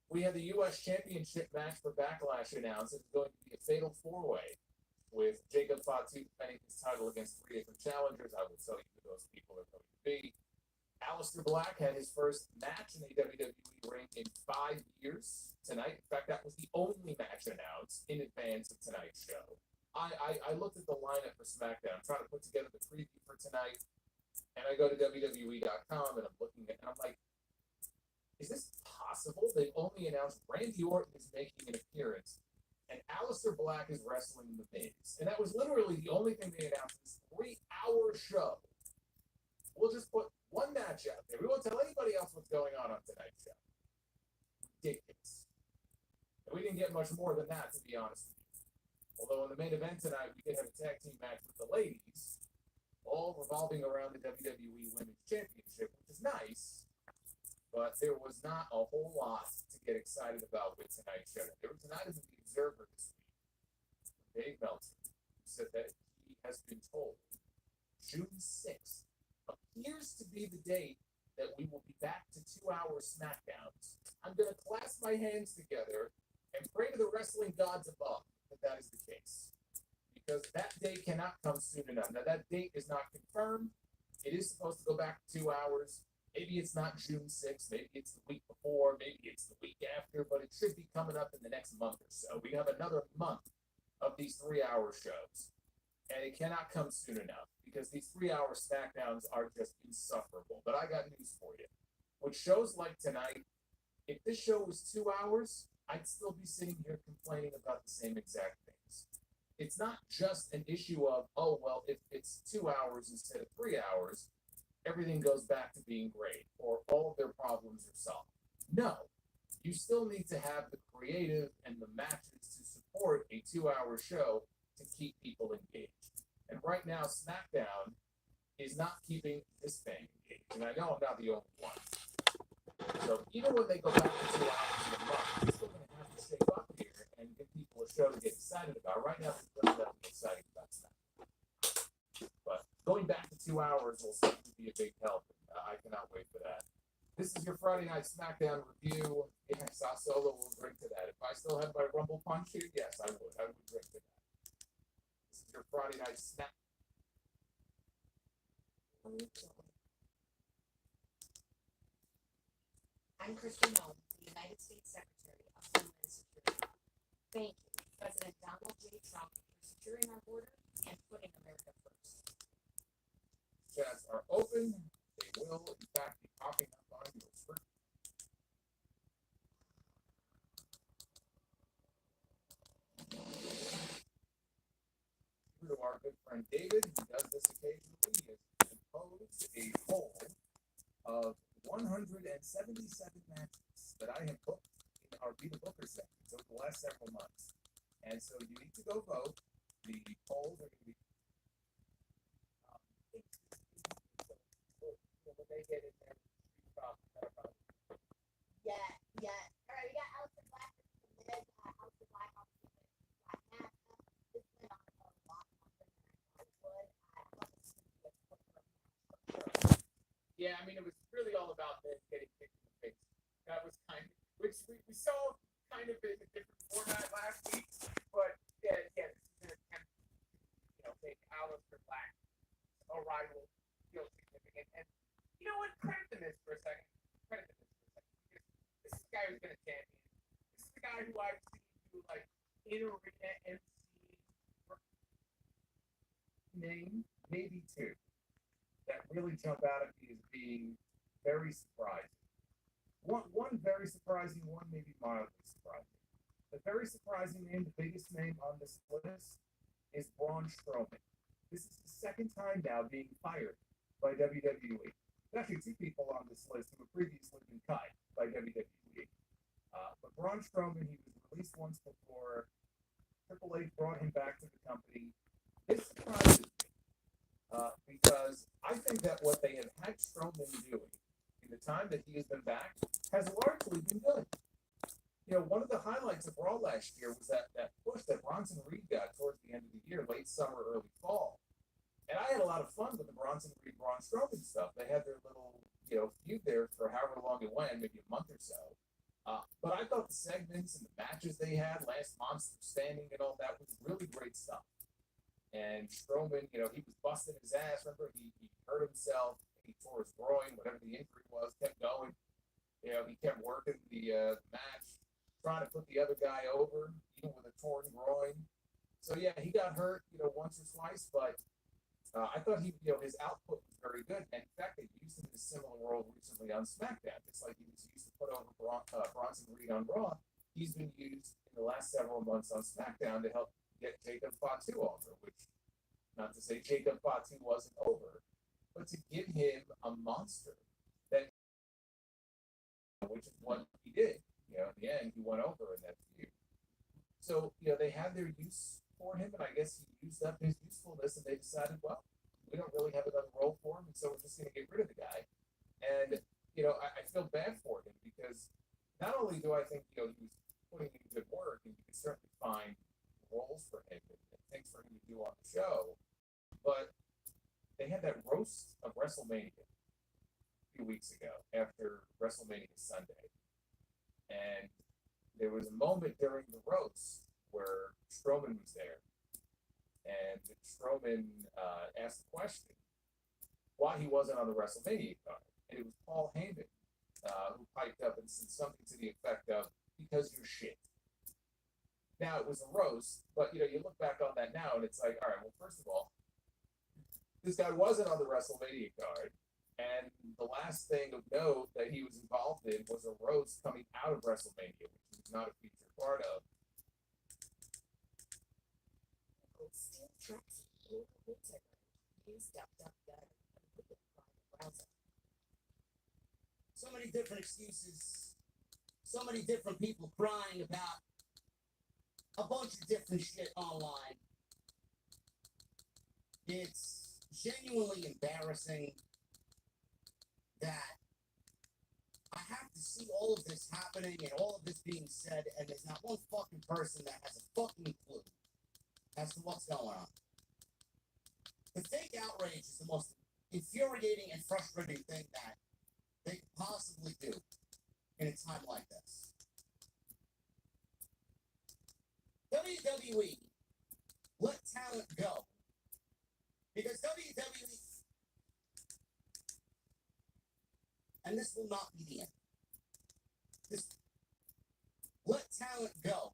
We had the U.S. Championship match for Backlash announced. It's going to be a fatal 4-way. With Jacob Fatu defending his title against 3 different challengers. I will tell you who those people are going to be. Aleister Black had his first match in a WWE ring in 5 years tonight. In fact, that was the only match announced in advance of tonight's show. I looked at the lineup for SmackDown. I'm trying to put together the preview for tonight, and I go to WWE.com, and I'm looking at it, and I'm like, is this possible? They've only announced Randy Orton is making an appearance, and Aleister Black is wrestling The Miz. And that was literally the only thing they announced this 3-hour show. We'll just put one match out there. We won't tell anybody else what's going on tonight's show. Ridiculous. And we didn't get much more than that, to be honest with you. Although in the main event tonight, we did have a tag team match with the ladies, all revolving around the WWE Women's Championship, which is nice. But there was not a whole lot to get excited about with tonight's show. There was tonight as the Observer this week. Dave Meltzer, who said that he has been told June 6th appears to be the date that we will be back to 2-hour Smackdowns. I'm going to clasp my hands together and pray to the wrestling gods above that is the case. Because that date cannot come soon enough. Now, that date is not confirmed. It is supposed to go back to 2 hours. Maybe it's not June 6th. Maybe it's the week before. Maybe it's the week after. But it should be coming up in the next month or so. We have another month of these 3-hour shows. And it cannot come soon enough. Because these 3-hour SmackDowns are just insufferable. But I got news for you. with shows like tonight, if this show was 2 hours, I'd still be sitting here complaining about the same exact things. It's not just an issue of, oh, well, if it's 2 hours instead of 3 hours, everything goes back to being great or all of their problems are solved. No, you still need to have the creative and the matches to support a 2 hour show to keep people engaged. And right now, Smackdown is not keeping this fan engaged. And I know I'm not the only one. So even when they go back to 2 hours in a month, they're still going to have to shape up here and give people a show to get excited about. Right now, there's really nothing exciting about Smackdown. But going back to 2 hours will certainly be a big help. I cannot wait for that. This is your Friday Night Smackdown review. Yes, Solo will drink to that. If I still had my Rumble Punch here, yes, I would. I would drink to that. This is your Friday Night Smack. I'm Kristen Holmes, the United States Secretary of Homeland Security. Thank you, President Donald J. Trump, for securing our border and putting America first. Chats are open. They will, in fact, be popping up on your screen. To our good friend David, who does this occasionally, has composed a poll of 177 matches that I have booked in our Be the Booker segments over the last several months. And so you need to go vote. The polls are going to be. When they get in there, Yeah. All right, we got Alistair Black submitted. Alistair Black obviously Black Cat. This went on a lot longer than I thought it would. I thought this was going to be a quicker match. Yeah, I mean, it was really all about Miz getting kicked in the face. That was kind of, which we saw kind of in a different format last week. But yeah, this is an attempt to, make Alistair Black arrival feel significant. And you know what? Credit the Miz for a second. Because this is the guy who's been a champion. This is the guy who I've seen do like in-arena MC name, maybe two, that really jump out at me as being very surprising. One very surprising, one maybe mildly surprising. The very surprising name, the biggest name on this list, is Braun Strowman. This is the second time now being fired by WWE. There's actually two people on this list who have previously been cut by WWE. But Braun Strowman, he was released once before. Triple H brought him back to the company. This surprises me because I think that what they have had Strowman doing in the time that he has been back has largely been good. One of the highlights of Raw last year was that push that Bronson Reed got towards the end of the year, late summer, early fall. And I had a lot of fun with the Bronson Reed, Braun Strowman stuff. They had their little, feud there for however long it went, maybe a month or so. But I thought the segments and the matches they had, Last Monster Standing and all that, was really great stuff. And Strowman, he was busting his ass. Remember, he hurt himself, he tore his groin, whatever the injury was, kept going. He kept working the match, trying to put the other guy over, even with a torn groin. So yeah, he got hurt, once or twice, but I thought his output was very good. And in fact, they used him in a similar role recently on Smackdown. Just like he was used to put over Bronson Reed on Raw, he's been used in the last several months on Smackdown to help get Jacob Fatu over, which, not to say Jacob Fatu wasn't over, but to give him a monster that, which is what he did. In the end, he went over in that feud. So, they had their use for him, and I guess he used up his usefulness, and they decided, well, we don't really have another role for him, and so we're just going to get rid of the guy. And, I feel bad for him because not only do I think, he was putting in good work, and you can certainly find roles for him and things for him to do on the show, but they had that roast of WrestleMania a few weeks ago after WrestleMania Sunday. And there was a moment during the roast where Strowman was there, and Strowman asked the question why he wasn't on the WrestleMania card. And it was Paul Heyman who piped up and said something to the effect of, because you're shit. Now, it was a roast, but, you look back on that now, and it's like, all right, well, first of all, this guy wasn't on the WrestleMania card, and the last thing of note that he was involved in was a roast coming out of WrestleMania, which he was not a featured part of. Steel tracks over winter. You stepped up better and put the private browser. So many different excuses, so many different people crying about a bunch of different shit online. It's genuinely embarrassing that I have to see all of this happening and all of this being said, and there's not one fucking person that has a fucking clue as to what's going on. The fake outrage is the most infuriating and frustrating thing that they could possibly do in a time like this. WWE let talent go because WWE, and this will not be the end. This let talent go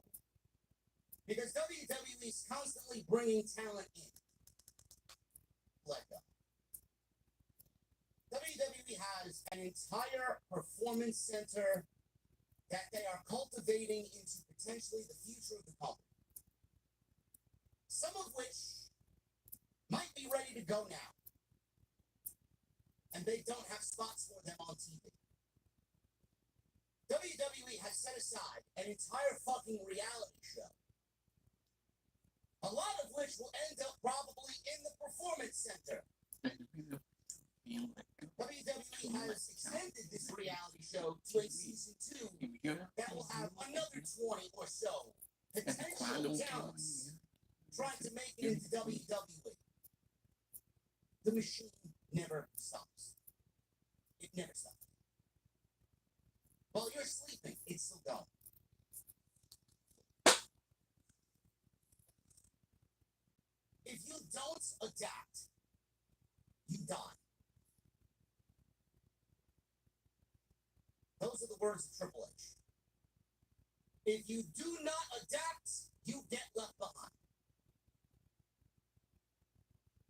because WWE is constantly bringing talent in. Let go. WWE has an entire performance center that they are cultivating into potentially the future of the company. Some of which might be ready to go now. And they don't have spots for them on TV. WWE has set aside an entire fucking reality show. A lot of which will end up probably in the performance center. WWE has extended this reality show to a season 2 that will have another 20 or so potential talents trying to make it into WWE. The machine never stops. It never stops. While you're sleeping, it's still going. If you don't adapt, you die. Those are the words of Triple H. If you do not adapt, you get left behind.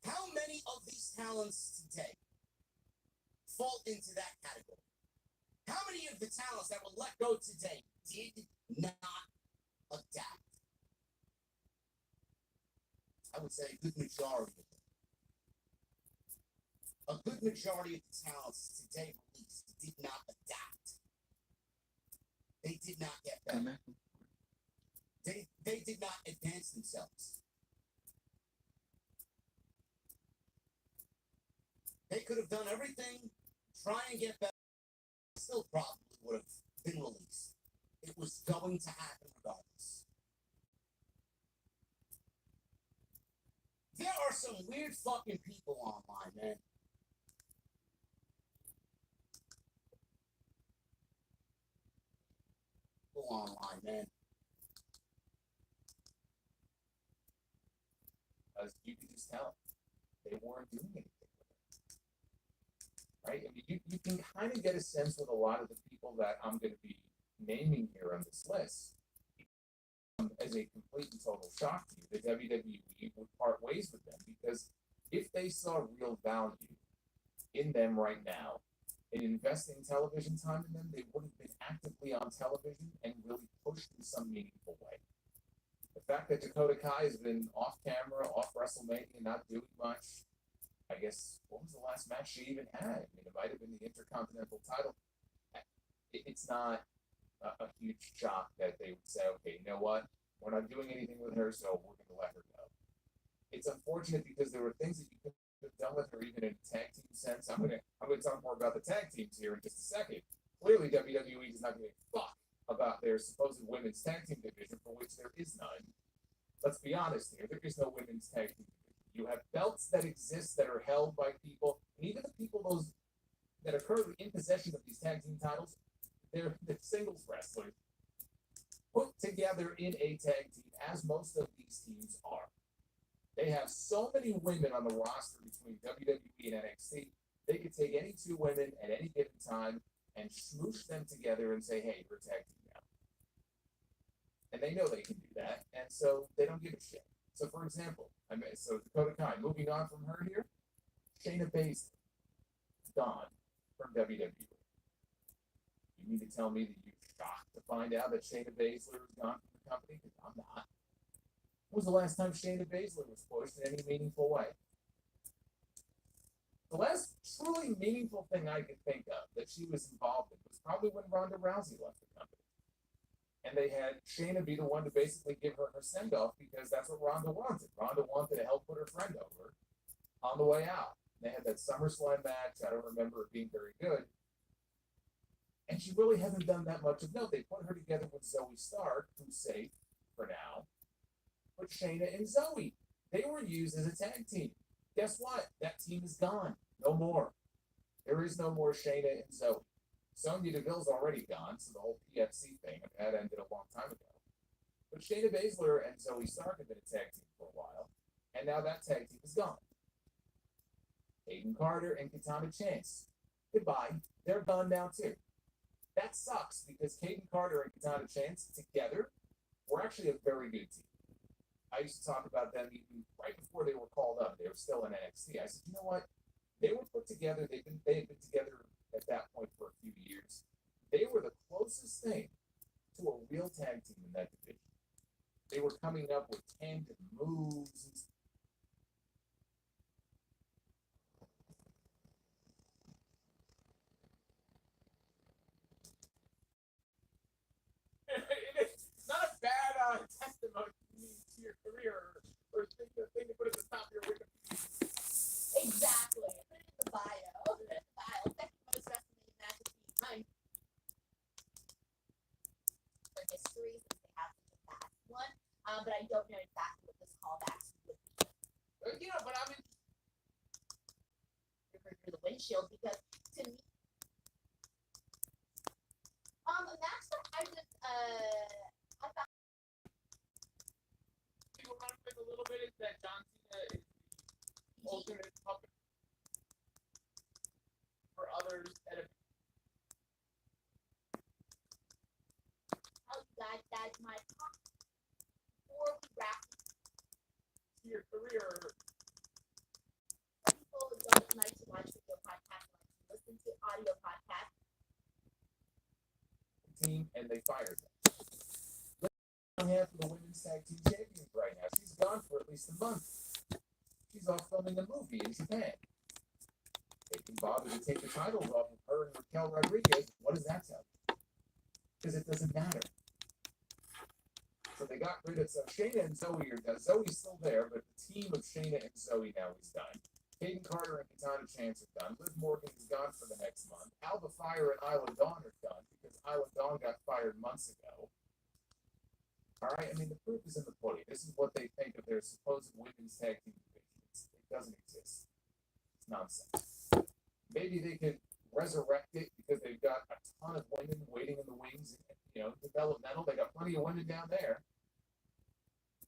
How many of these talents today fall into that category? How many of the talents that were let go today did not adapt? I would say a good majority of them. A good majority of the talents today released did not adapt. They did not get better. They did not advance themselves. They could have done everything, try and get better, still probably would have been released. It was going to happen regardless. There are some weird fucking people online, man. People online, man. As you could just tell, they weren't doing anything with it. Right? I mean, you can kind of get a sense with a lot of the people that I'm going to be naming here on this list. As a complete and total shock to you, the WWE would part ways with them because if they saw real value in them right now and investing television time in them, they would have been actively on television and really pushed in some meaningful way. The fact that Dakota Kai has been off camera, off WrestleMania, not doing much. I guess, what was the last match she even had? I mean, it might have been the Intercontinental title. It's not a huge shock that they would say, okay, you know what? We're not doing anything with her, so we're going to let her go. It's unfortunate because there were things that you could have done with her, even in a tag team sense. I'm going to talk more about the tag teams here in just a second. Clearly, WWE is not going to fuck about their supposed women's tag team division, for which there is none. Let's be honest here. There is no women's tag team division. You have belts that exist that are held by people, and even the people those that are currently in possession of these tag team titles, they're the singles wrestlers put together in a tag team, as most of these teams are. They have so many women on the roster between WWE and NXT, they could take any two women at any given time and smoosh them together and say, hey, you're a tag team now. And they know they can do that, and so they don't give a shit. So, for example, so Dakota Kai, moving on from her here, Shayna Baszler, gone. from WWE. You mean to tell me that you're shocked to find out that Shayna Baszler is gone from the company? Because I'm not. When was the last time Shayna Baszler was pushed in any meaningful way? The last truly meaningful thing I could think of that she was involved in was probably when Ronda Rousey left the company. And they had Shayna be the one to basically give her her send-off because that's what Ronda wanted. Ronda wanted to help put her friend over on the way out. They had that SummerSlam match. I don't remember it being very good. And she really hasn't done that much of note. They put her together with Zoe Stark, who's safe for now. But Shayna and Zoe, they were used as a tag team. Guess what? That team is gone. No more. There is no more Shayna and Zoe. Sonya Deville's already gone, so the whole PFC thing, that ended a long time ago. But Shayna Baszler and Zoe Stark have been a tag team for a while, and now that tag team is gone. Aiden Carter and Katana Chance, goodbye. They're gone now too. That sucks because Caden Carter and Katana Chance together were actually a very good team. I used to talk about them even right before they were called up. They were still in NXT. I said, you know what? They were put together. They had been together at that point for a few years. They were the closest thing to a real tag team in that division. They were coming up with tandem moves and it's not a bad testimony to your career or thing to put at the top of your Wikipedia. Exactly. Put it in the bio. Put it in the bio. Second most WrestleMania match of the time. For history, since they have such a fast one. But I don't know exactly what this callback would be. You know, but I mean, Through the windshield because to me, a match that I just I thought people run with a little bit is that John Cena is the ultimate puppet for others at a tell you guys that is my top before we wrap to your career. people don't like to watch video podcasts, like to listen to audio podcasts. Team and they fired them. One half of the women's tag team champions right now. She's gone for at least a month. She's off filming a movie in Japan. They can bother to take the titles off of her and Raquel Rodriguez. What does that tell you? Because it doesn't matter. So they got rid of Shayna and Zoe are done. Zoe's still there, but the team of Shayna and Zoe now is done. Caden Carter and Katana Chance are done. Liv Morgan is gone for the next month. Alba Fire and Isla Dawn are done because Isla Dawn got fired months ago. All right, I mean, the proof is in the pudding. This is what they think of their supposed women's tag team division. It doesn't exist. It's nonsense. Maybe they could resurrect it because they've got a ton of women waiting in the wings. You know, developmental. They got plenty of women down there.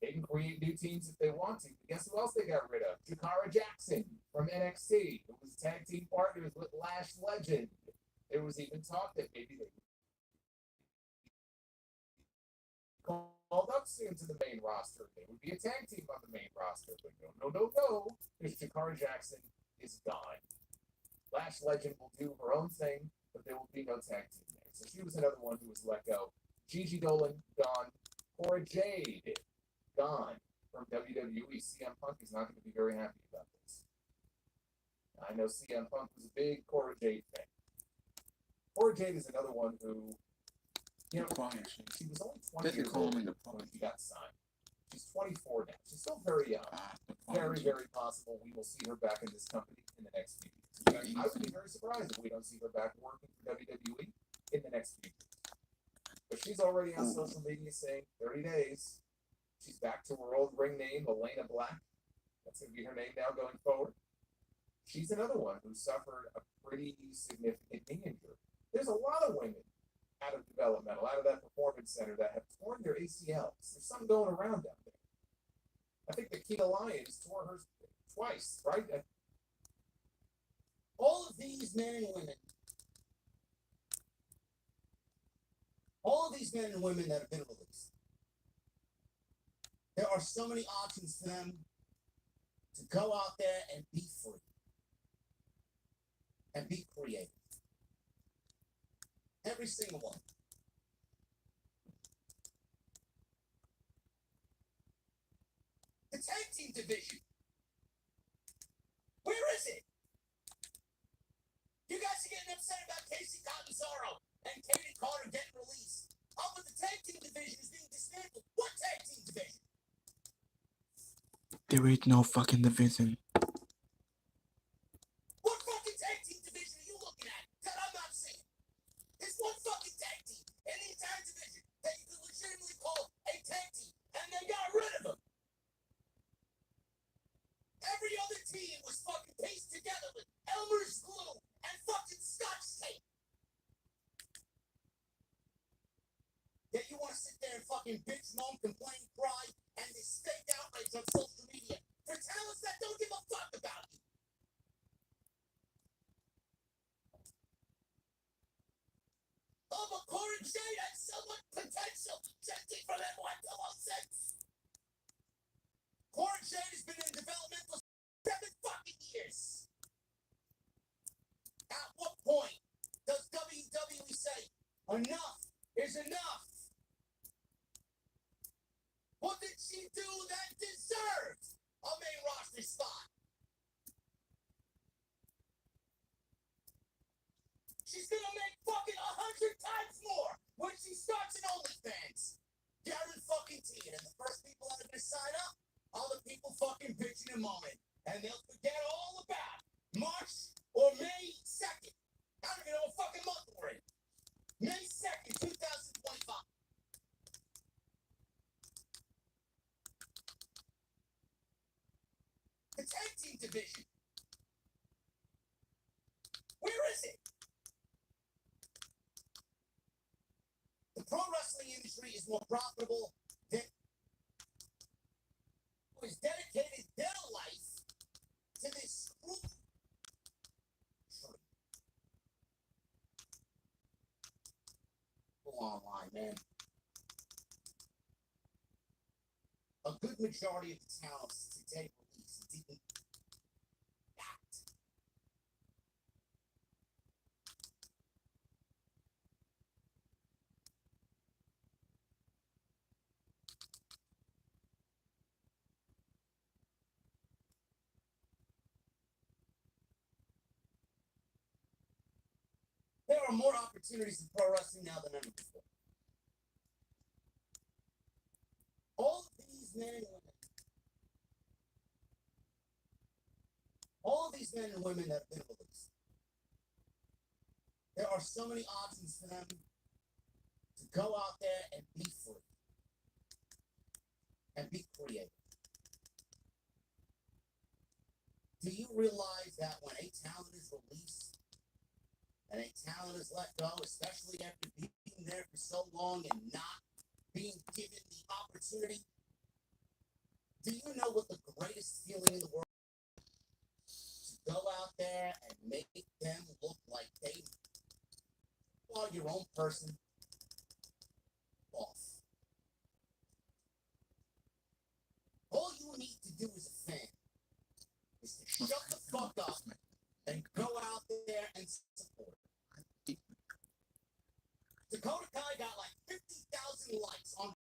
They can create new teams if they want to. But guess who else they got rid of? Jakara Jackson from NXT, who was tag team partners with Lash Legend. There was even talk that maybe they called up soon to the main roster. They would be a tag team on the main roster. But no. Because Jakara Jackson is gone. Lash Legend will do her own thing, but there will be no tag team there. So she was another one who was let go. Gigi Dolan, gone. Cora Jade, gone from WWE. CM Punk is not going to be very happy about this. I know CM Punk was a big Cora Jade fan. Cora Jade is another one who, you know, she was only 20 years old when she got signed. She's 24 now. She's still very young. Very, very possible we will see her back in this company in the next few years. I would be very surprised if we don't see her back working for WWE in the next few years. But she's already on social media saying 30 days. She's back to her old ring name, Elena Black. That's going to be her name now going forward. She's another one who suffered a pretty significant knee injury. There's a lot of women out of developmental, out of that performance center that have torn their ACLs. There's something going around down there. I think the King Alliance tore hers twice, right? All of these men and women, that have been released, there are so many options for them to go out there and be free and be creative. Every single one. The tag team division. Where is it? You guys are getting upset about Casey Catanzaro and Katie Carter getting released. Oh, but the tag team division is being dismantled. What tag team division? There is no fucking division. What fucking tag team division are you looking at that I'm not seeing? It's one fucking tag team in the entire division that you could legitimately call a tag team, and they got rid of them. Every other team was fucking pieced together with Elmer's glue and fucking Scotch tape. Yet you want to sit there and fucking bitch, moan, complain, cry, and this fake outrage on social media for talents that don't give a fuck about you. Oh, but Cora and Jade had so much potential just from that 106. Cora and Jade has been in development for 7 fucking years. At what point does WWE say enough is enough? What did she do that deserved a main roster spot? She's gonna make fucking 100 times more when she starts in OnlyFans. Garen fucking T, and the first people that are gonna sign up are the people fucking bitching and moaning, and they'll forget all about March or May 2nd. I don't even know what fucking month we're in. May 2nd, 2025. The tag team division. Where is it? The pro wrestling industry is more profitable than who has dedicated their life to this group. Go online, man. A good majority of the talents today release didn't act. There are more opportunities in pro wrestling now than ever before. All of these men and women, that have been released, there are so many options for them to go out there and be free and be creative. Do you realize that when a talent is released and a talent is let go, especially after being there for so long and not being given the opportunity, do you know what the greatest feeling in the world is? To go out there and make them look like they are your own person off. All you need to do as a fan is to shut the fuck up and go out there and support. Dakota Kai got like 50,000 likes on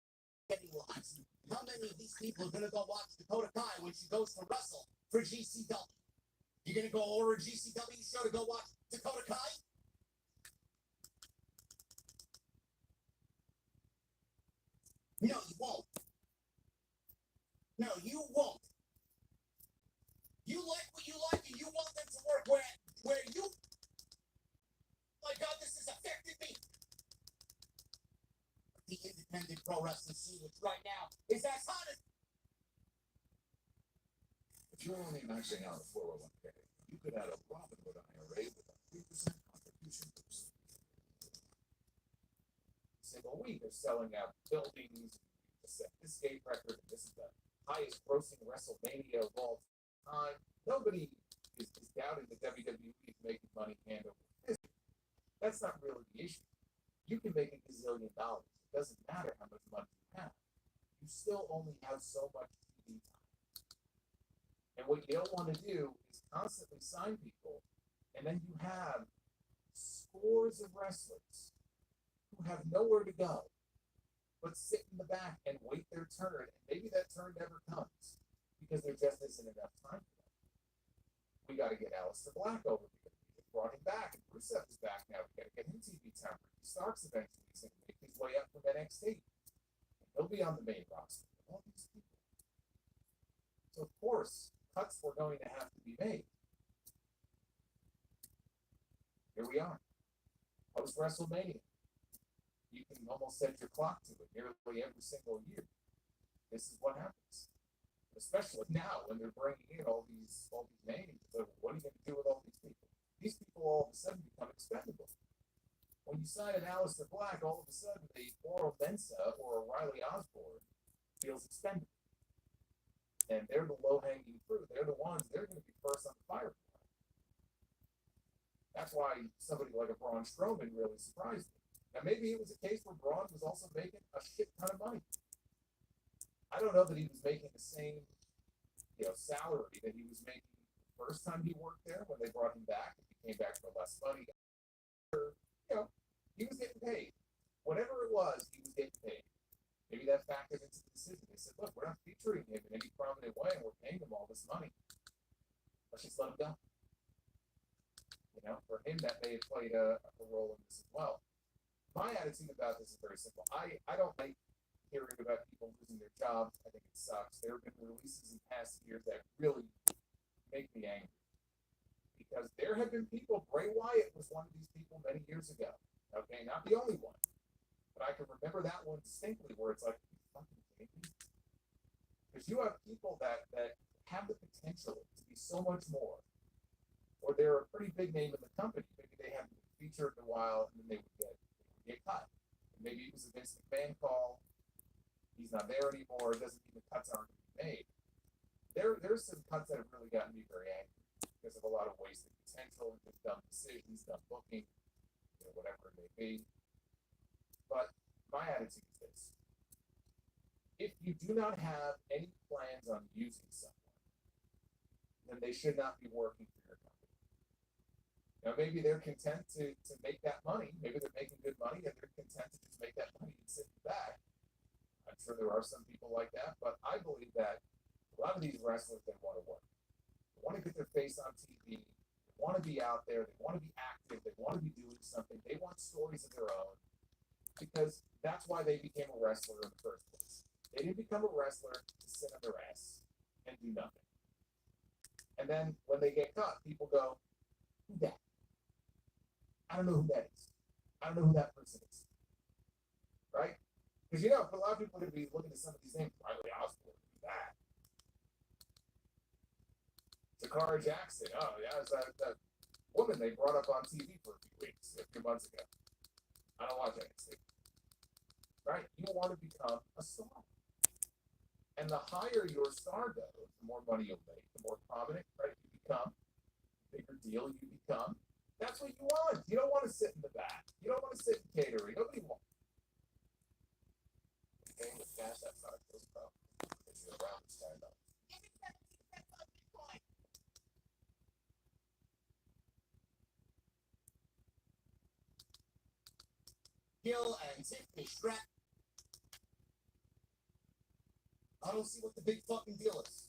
getting lives. How many of these people are gonna go watch Dakota Kai when she goes to wrestle for GCW? You're gonna go order a GCW show to go watch Dakota Kai? No, you won't. No, you won't. You like what you like and you want them to work where you... My God, this has affected me. The independent pro wrestling scene, which right now is as hot as... If you're only maxing out a 401k, you could add a Robinhood IRA with a 3% contribution boost. Single week of selling out buildings, to set this escape record, and this is the highest grossing WrestleMania of all time. Nobody is doubting that WWE is making money hand over fist. That's not really the issue. You can make $1 gazillion. It doesn't matter how much money you have. You still only have so much TV time. And what you don't want to do is constantly sign people, and then you have scores of wrestlers have nowhere to go but sit in the back and wait their turn, and maybe that turn never comes because there just isn't enough time for them. We got to get Aleister Black over here. We brought him back, and Rusev is back now. We got to get him TV time. Ricky Starks eventually is going to make his way up from NXT. And he'll be on the main roster. All these people. So of course, cuts were going to have to be made. Here we are. Post WrestleMania. You can almost set your clock to it nearly every single year. This is what happens. Especially now when they're bringing in all these names. So what are you going to do with all these people? These people all of a sudden become expendable. When you sign an Aleister Black, all of a sudden the Oro Mensa or a Riley Osborne feels expendable. And they're the low-hanging fruit. They're the ones, they're going to be first on the fire. That's why somebody like a Braun Strowman really surprised me. Now, maybe it was a case where Braun was also making a shit ton of money. I don't know that he was making the same, salary that he was making the first time he worked there when they brought him back. He came back for less money. He was getting paid. Whatever it was, he was getting paid. Maybe that factored into the decision. They said, look, we're not featuring him in any prominent way, and we're paying him all this money. Let's just let him go. For him, that may have played a role in this as well. My attitude about this is very simple. I don't like hearing about people losing their jobs. I think it sucks. There have been releases in past years that really make me angry. Because there have been people, Bray Wyatt was one of these people many years ago. Okay, not the only one. But I can remember that one distinctly where it's like, are you fucking kidding me? Because you have people that have the potential to be so much more. Or they're a pretty big name in the company. Maybe they haven't been featured in a while and then they would get cut. And maybe it was a Vince McMahon call. He's not there anymore. It doesn't mean the cuts aren't going to be made. There's some cuts that have really gotten me very angry because of a lot of wasted potential and just dumb decisions, dumb booking, whatever it may be. But my attitude is this. If you do not have any plans on using someone, then they should not be working for your company. Now, maybe they're content to make that money. Maybe they're making good money and they're content to just make that money and sit back. I'm sure there are some people like that, but I believe that a lot of these wrestlers, they want to work. They want to get their face on TV. They want to be out there. They want to be active. They want to be doing something. They want stories of their own because that's why they became a wrestler in the first place. They didn't become a wrestler to sit on their ass and do nothing. And then when they get caught, people go, who's that? I don't know who that is. I don't know who that person is. Right? Because, a lot of people are going to be looking at some of these names. Riley Osborne, who's that? Cora Jackson. Oh, yeah, it's that woman they brought up on TV for a few months ago. I don't watch NXT. Right? You want to become a star. And the higher your star goes, the more money you'll make, the more prominent, right, you become, the bigger deal you become. That's what you want. You don't want to sit in the back. You don't want to sit in catering. Nobody wants. Game with cash, that's not a close problem. Because you're around to stand up. Gil and Tiffany Stratton. I don't see what the big fucking deal is.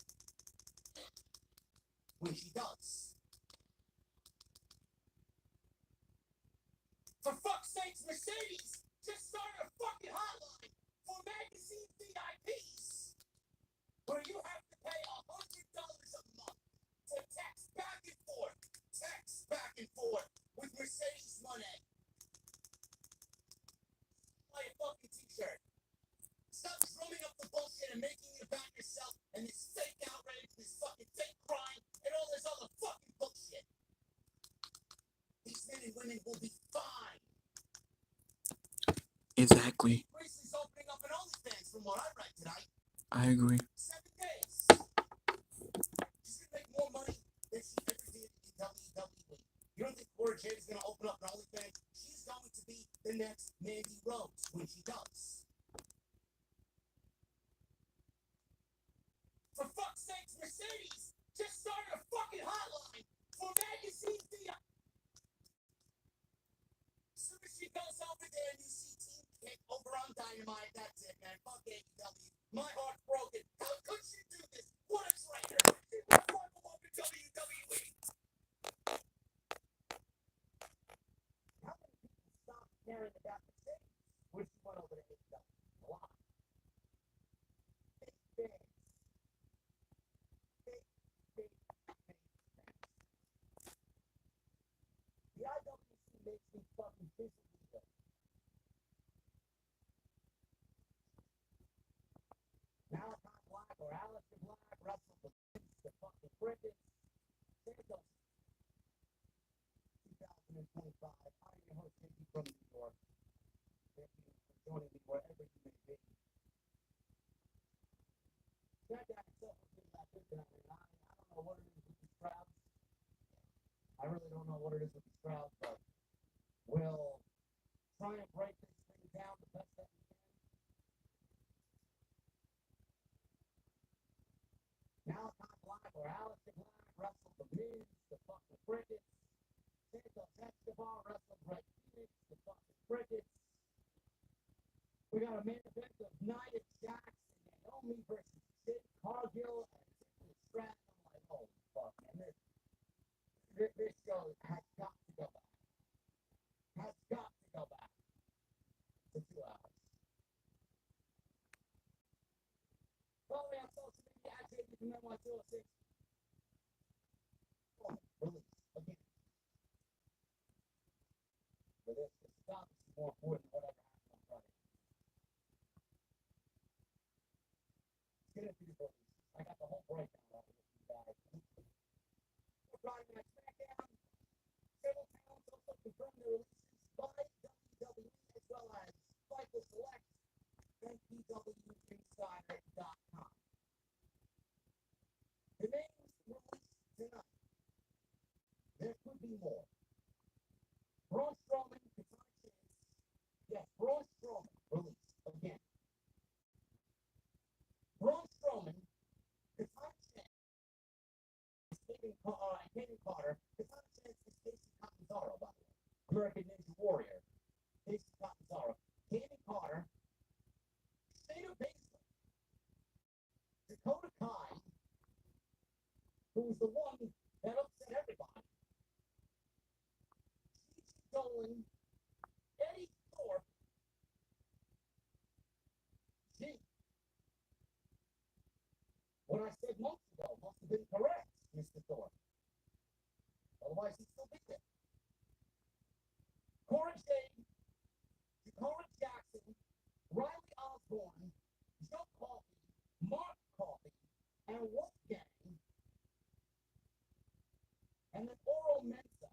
When she does. For fuck's sakes, Mercedes just started a fucking hotline for magazine VIPs where you have to pay $100 a month to text back and forth with Mercedes money. Buy a fucking t-shirt. Stop drumming up the bullshit and making it about yourself and this fake outrage, this fucking fake crime, and all this other fucking bullshit. These men and women will be fine. Exactly. Grayson opening up an OnlyFans from what I read tonight. I agree. 7 days. She's gonna make more money than she ever did in WWE. You don't think Cora Jade is gonna open up an OnlyFans? She's going to be the next Mandy Rose when she does. For fuck's sakes, Mercedes just started a fucking hotline for magazine VIP. As soon as she goes over there and you see Dynamite. That's it, man. Fuck AEW. My heart's broken. How could she do this? What a traitor. She was right below the WWE. How many people stopped caring about the States when she went over to AEW? A lot. Big fans. Big fans. The IWC makes me fucking physically ill. Malachi Black or Alistair Black wrestled the fucking crickets. Santos. 2025. I'm your host, Jakey from New York. Thank you for joining me wherever you may be. Smackdown itself has been that good tonight. I don't know what it is with these crowds. I really don't know what it is with these crowds, but we'll try and break this thing down the best that we can. Malachi Black or Alistair Black wrestled the Miz, the fucking crickets. Santos Escobar wrestled Red Phoenix, the fucking crickets. We got a main event of Nia Jax and Naomi versus Jade Cargill and Tiffany Stratton. I'm like, holy fuck, man. This show has got to go back. Has got to go back to 2 hours. Follow me on social media at Jade from NY206. Oh, release again. For this stop is more important than whatever happened on Friday. Let's get into the release. I got the whole breakdown of it with you guys. For Friday Night Smackdown, several talents also confirmed their releases by WWE as well as Fightful Select and PWInsider.com. The names released tonight. There could be more. Braun Strowman, Dakota Chance. Yes, Braun Strowman released again. Braun Strowman, Dakota Chance, Hayden Carter. Dakota Chance is Casey Catanzaro, by the way. American Ninja Warrior. Casey Catanzaro. Hayden Carter. Shayna Baszler. Dakota Kai, who's the one that upset everybody. Gigi Dolan. Eddie Thorpe. Gee. What I said months ago must have been correct, Mr. Thorpe. Otherwise, he'd still be there. Cora Jade, Dakota Jackson, Riley Osborne, Joe Coffey, Mark Coffey, and Wolfgang. And then Oro Mensa,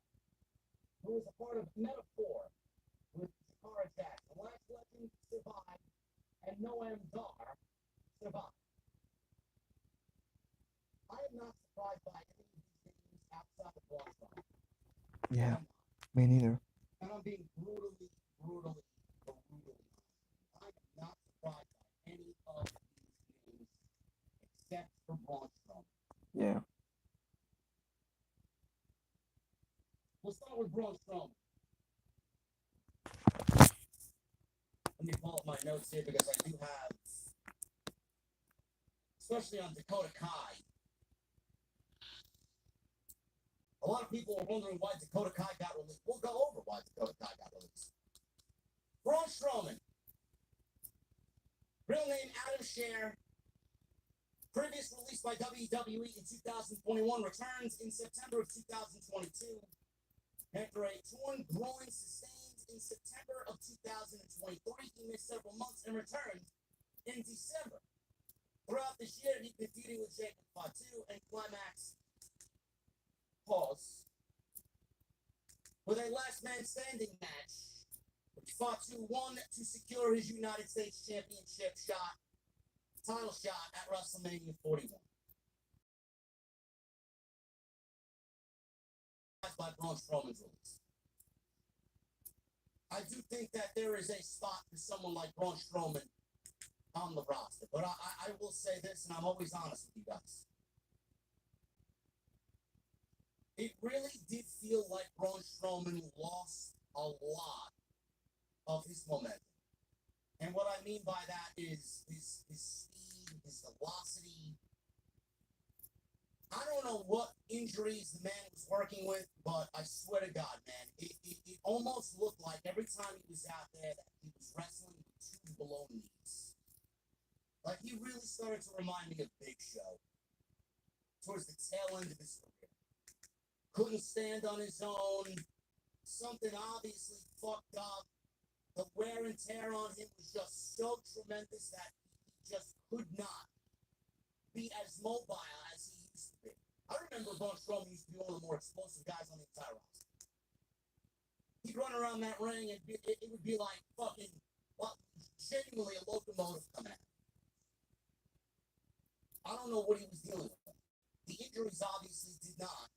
who was a part of Metaphor with Jakara Jackson. Last Legend survived, and Noam Dar survived. I am not surprised by any of these names outside of Braun Strowman. Yeah, I'm not. me neither. And I'm being brutally honest. I am not surprised by any of these names except for Braun Strowman. Yeah. We'll start with Braun Strowman. Let me pull up my notes here because I do have, especially on Dakota Kai. A lot of people are wondering why Dakota Kai got released. We'll go over why Dakota Kai got released. Braun Strowman. Real name Adam Scherr. Previous release by WWE in 2021. Returns in September of 2022. After a torn groin sustained in September of 2023, he missed several months and returned in December. Throughout this year, he's been feuding with Jacob Fatu and Climax Pause with a last man standing match, which Fatu won to secure his United States Championship title shot at WrestleMania 41. By Braun Strowman's release. I do think that there is a spot for someone like Braun Strowman on the roster, but I will say this, and I'm always honest with you guys. It really did feel like Braun Strowman lost a lot of his momentum. And And what I mean by that is his speed, his velocity. I don't know what injuries the man was working with, but I swear to God, man, it almost looked like every time he was out there that he was wrestling with two below knees. Like, he really started to remind me of Big Show towards the tail end of his career. Couldn't stand on his own. Something obviously fucked up. The wear and tear on him was just so tremendous that he just could not be as mobile as he used to be. I remember Braun Strowman used to be one of the more explosive guys on the entire roster. He'd run around that ring and it would be like fucking, well, genuinely a locomotive coming out. I don't know what he was dealing with. The injuries obviously did not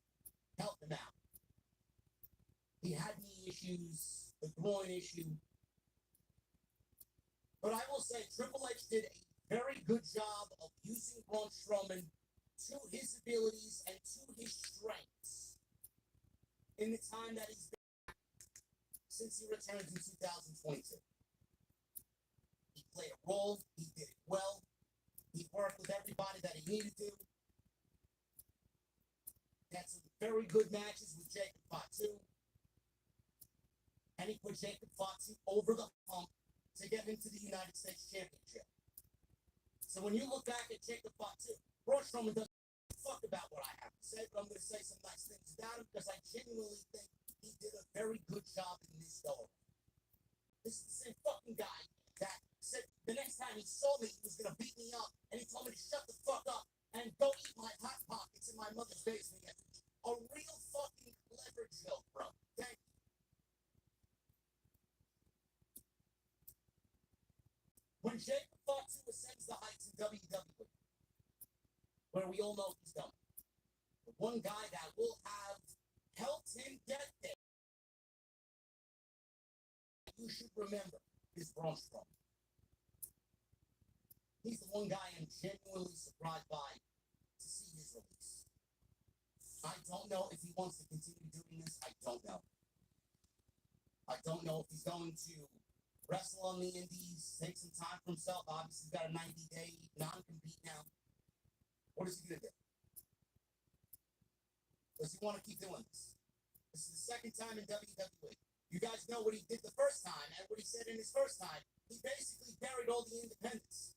help him out. He had knee issues, the groin issue. But I will say Triple H did a very good job of using Braun Strowman to his abilities and to his strengths in the time that he's been back since he returned in 2022. He played a role, he did it well, he worked with everybody that he needed to. He had some very good matches with Jacob Fatu. And he put Jacob Fatu over the hump to get him to the United States Championship. So when you look back at Jacob Fatu, Braun Strowman doesn't give a fuck about what I have to say, but I'm going to say some nice things about him because I genuinely think he did a very good job in this go. This is the same fucking guy that said the next time he saw me, he was going to beat me up, and he told me to shut the fuck up and go eat my hot pockets in my mother's basement. A real fucking clever joke, bro. Thank you. When Jacob Fatu ascends the heights in WWE, where we all know he's done, the one guy that will have helped him get there, you should remember, is Braun Strowman. He's the one guy I'm genuinely surprised by to see his release. I don't know if he wants to continue doing this. I don't know. I don't know if he's going to wrestle on the indies, take some time for himself. Obviously, he's got a 90-day non-compete now. What is he going to do? Does he want to keep doing this? This is the second time in WWE. You guys know what he did the first time, and what he said in his first time. He basically buried all the independents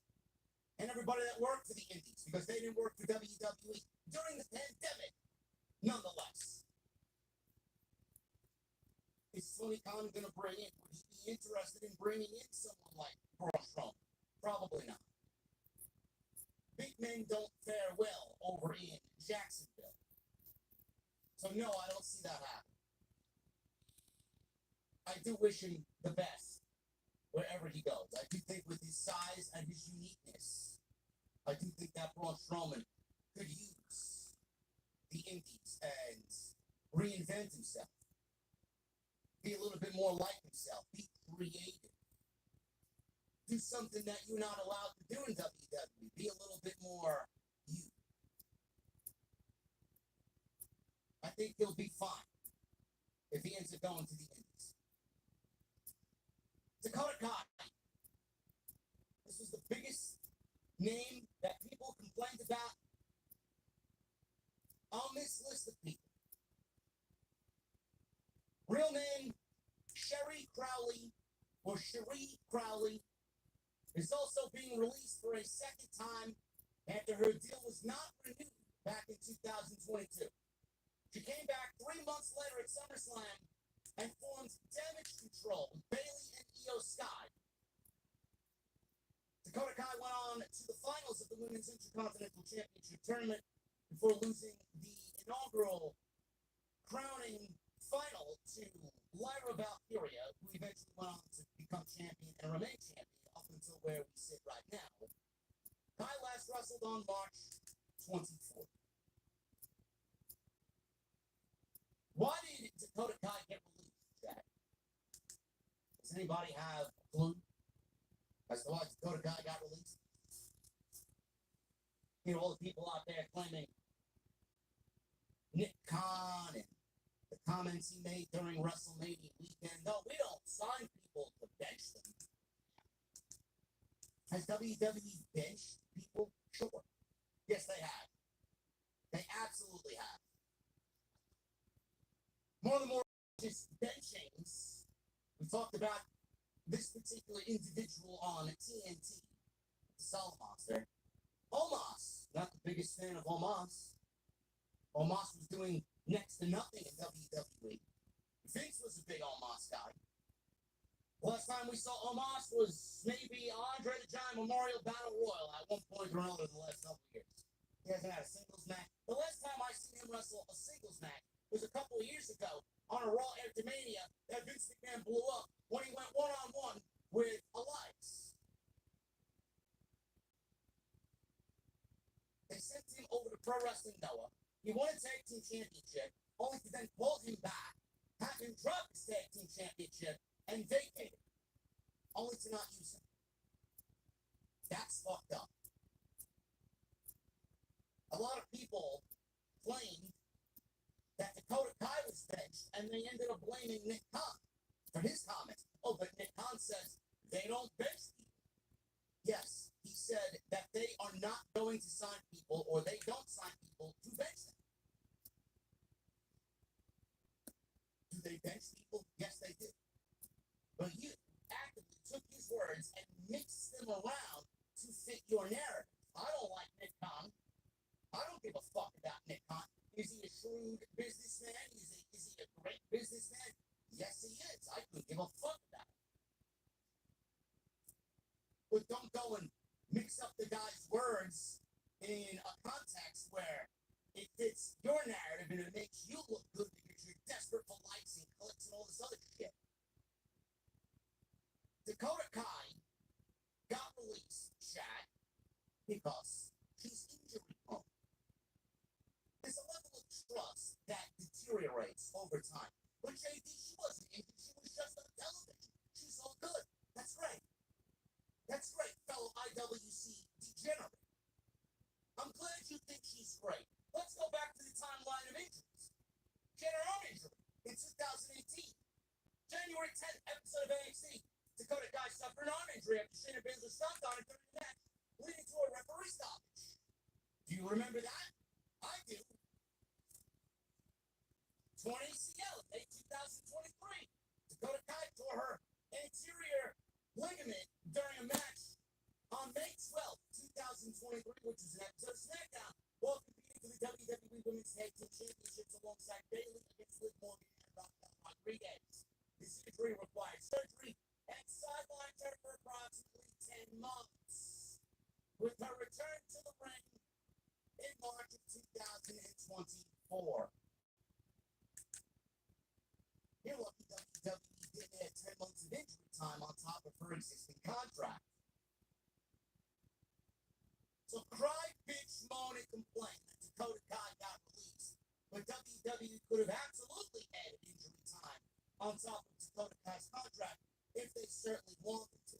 and everybody that worked for the indies because they didn't work for WWE during the pandemic. Nonetheless, is Tony Khan going to bring in? Would he be interested in bringing in someone like Braun Strowman? Probably not. Big men don't fare well over in Jacksonville. So no, I don't see that happening. I do wish him the best wherever he goes. I do think with his size and his uniqueness, I do think that Braun Strowman could use the indies and reinvent himself. Be a little bit more like himself. Be creative. Do something that you're not allowed to do in WWE. Be a little bit more you. I think he'll be fine if he ends up going to the indies. Dakota Kai. This was the biggest name that people complained about on this list of people. Real name, Sherry Crowley, or Cherie Crowley, is also being released for a second time after her deal was not renewed back in 2022. She came back 3 months later at SummerSlam and formed Damage Control with Bayley and Io Sky. Dakota Kai went on to the finals of the Women's Intercontinental Championship tournament before losing the inaugural crowning final to Lyra Valkyria, who eventually went on to become champion and remain champion up until where we sit right now. Kai last wrestled on March 24th. Why did Dakota Kai get released, Jack? Does anybody have a clue as to why Dakota Kai got released? You know, all the people out there claiming Nick Khan and the comments he made during WrestleMania weekend. No, we don't sign people to bench them. Has WWE benched people? Sure. Yes, they have. They absolutely have. More just benchings. We talked about this particular individual on TNT, the Soul Monster. Omos, not the biggest fan of Omos. Omos was doing next to nothing in WWE. Vince was a big Omos guy. Last time we saw Omos was maybe Andre the Giant Memorial Battle Royal at one point or another in the last couple of years. He hasn't had a singles match. The last time I seen him wrestle a singles match was a couple of years ago on a Raw after Mania that Vince McMahon blew up when he went one-on-one with Elias. They sent him over to Pro Wrestling Noah. He won a tag team championship, only to then pull him back, have him drop his tag team championship, and vacate it, only to not use him. That's fucked up. A lot of people claimed that Dakota Kai was benched, and they ended up blaming Nick Khan for his comments. Oh, but Nick Khan says they don't bench people. Yes, he said that they are not going to sign people, or they don't sign people to bench them. Do they bench people? Yes, they do. But you actively took his words and mixed them around to fit your narrative. I don't like Nick Khan. I don't give a fuck about Nick Khan. Is he a shrewd businessman? Is he a great businessman? Yes, he is. I couldn't give a fuck about it. But don't go and mix up the guy's words in a context where it fits your narrative and it makes you look good because you're desperate for likes and clicks and all this other shit. Dakota Kai got released, Shaq, because she's injury prone. There's a level of trust that deteriorates over time. But JD, she wasn't injured. She was just on television. She's all good. That's great. That's great, fellow IWC degenerate. I'm glad you think she's great. Let's go back to the timeline of injuries. She had her own injury in 2018. January 10th episode of AXC. Dakota Kai suffered an arm injury after Shayna Baszler stomped on her during the match, leading to a referee stoppage. Do you remember that? I do. 20 ACL in May 2023. Dakota Kai tore her anterior ligament during a match on May 12th, 2023, which was an episode of Smackdown, while competing for the WWE Women's Tag Team Championships alongside Bayley against Liv Morgan and Raquel Rodriguez. This injury required surgery and sidelined her for approximately 10 months, with her return to the ring in March of 2024. You're lucky WWE didn't add 10 months of injury time on top of her existing contract. So cry, bitch, moan, and complain that Dakota Kai got released, but WWE could have absolutely added injury time on top of Dakota Kai's contract if they certainly wanted to.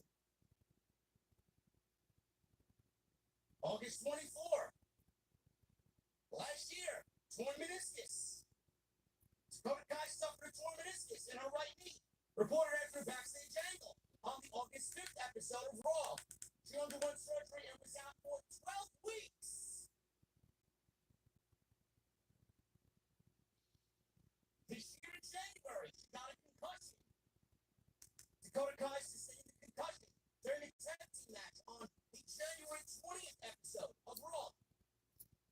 August 24, last year, torn meniscus. Dakota Kai suffered a torn meniscus in her right knee, reported after a backstage angle on the August 5th episode of Raw. She underwent surgery and was out for 12 weeks. This year in January, she got a concussion. Dakota Kai sustained a concussion during a tag team match on the January 20th episode of Raw.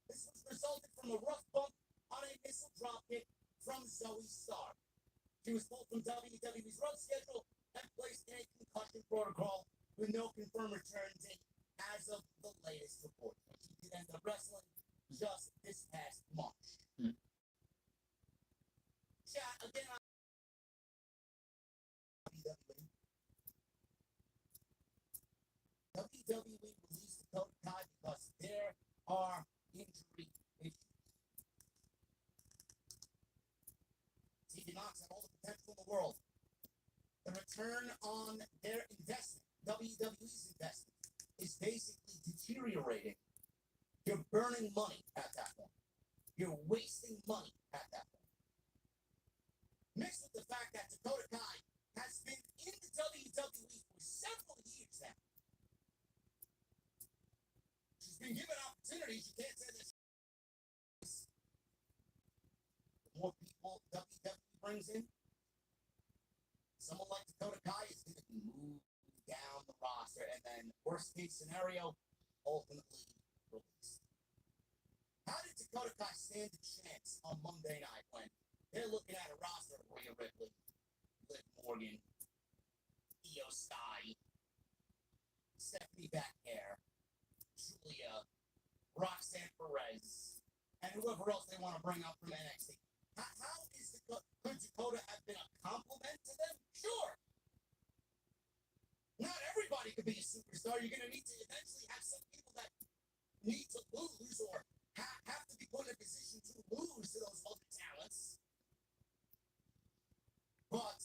This was resulted from a rough bump on a missile dropkick from Zoe Stark. She was pulled from WWE's road schedule and placed in a concussion protocol with no confirmed return date as of the latest report. She did end up wrestling just this past March. Chat, again, WWE released Dakota Kai because there are injury issues. TV Knox had all the potential in the world. The return on their investment, WWE's investment, is basically deteriorating. You're burning money at that point. You're wasting money at that point. Mixed with the fact that Dakota Kai has been in the WWE for several years now. roster, and then worst case scenario, ultimately released. How did Dakota Kai stand a chance on Monday night when they're looking at a roster of Rhea Ripley, Liv Morgan, Io Sky, Stephanie Backair, Julia, Roxanne Perez, and whoever else they want to bring up from NXT? How is could Dakota have been a compliment to them? Sure. Not everybody could be a superstar. You're going to need to eventually have some people that need to lose or have to be put in a position to lose to those other talents. But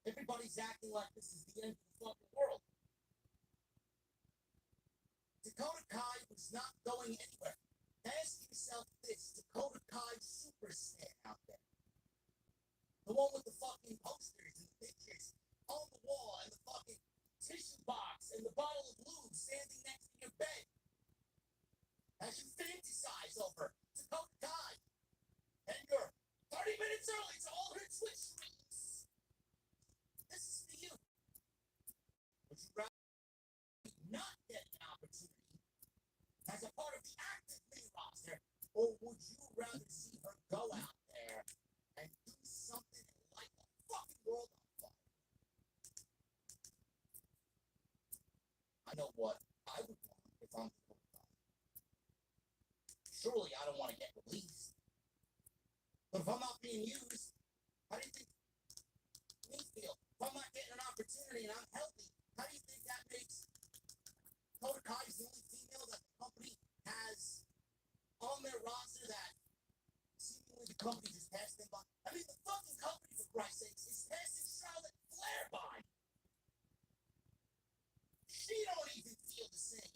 everybody's acting like this is the end of the fucking world. Dakota Kai was not going anywhere. Ask yourself this: Dakota Kai superstar out there, the one with the fucking posters and the pictures on the wall and the fucking tissue box and the bottle of lube standing next to your bed, as you fantasize over Dakota Kai, and you're 30 minutes early to all her Twitch streams. This is for you. Would you rather not get an opportunity as a part of the active main roster, or would you rather see her go out there and do something and light the fucking world on fire? I know what I would want if I'm Dakota Kai. Surely I don't want to get released. But if I'm not being used, how do you think me feel? If I'm not getting an opportunity and I'm healthy, how do you think that makes Dakota Kai the only female that the company has on their roster that seemingly the company just passed them by? I mean, the fucking company, for Christ's sakes, is passing Charlotte Flair by. She don't even feel the same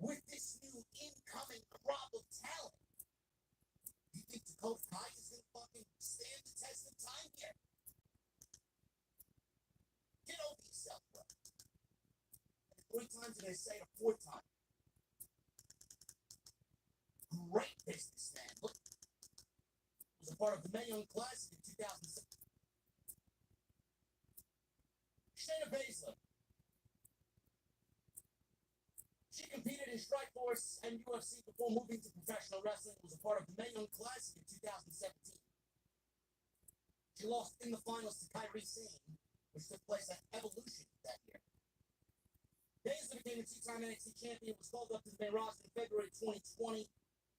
with this new incoming crop of talent. You think Dakota Kai is going to fucking stand the test of time here? Get over yourself, bro. And 3 times and they say it a 4th time. Great businessman. Look, was a part of the Mae Young Classic in 2006. Shayna Baszler. She competed in Strikeforce and UFC before moving to professional wrestling. Was a part of the Mae Young Classic in 2017. She lost in the finals to Kairi Sane, which took place at Evolution that year. Baszler became a 2-time NXT champion, was called up to the main roster in February 2020,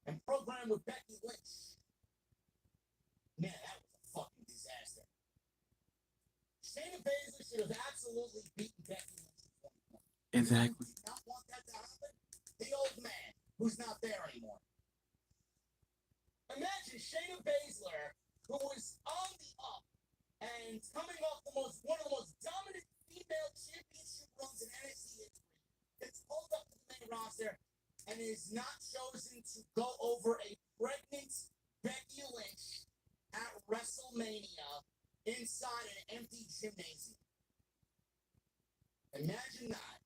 and programmed with Becky Lynch. Man, that was a fucking disaster. Shayna Baszler should have absolutely beaten Becky Lynch in 2020. Exactly. Did not want that to happen. The old man, who's not there anymore. Imagine Shayna Baszler, who was on the up and coming off one of the most dominant female championship runs in NXT history, gets pulled up to the main roster and is not chosen to go over a pregnant Becky Lynch at WrestleMania inside an empty gymnasium. Imagine that.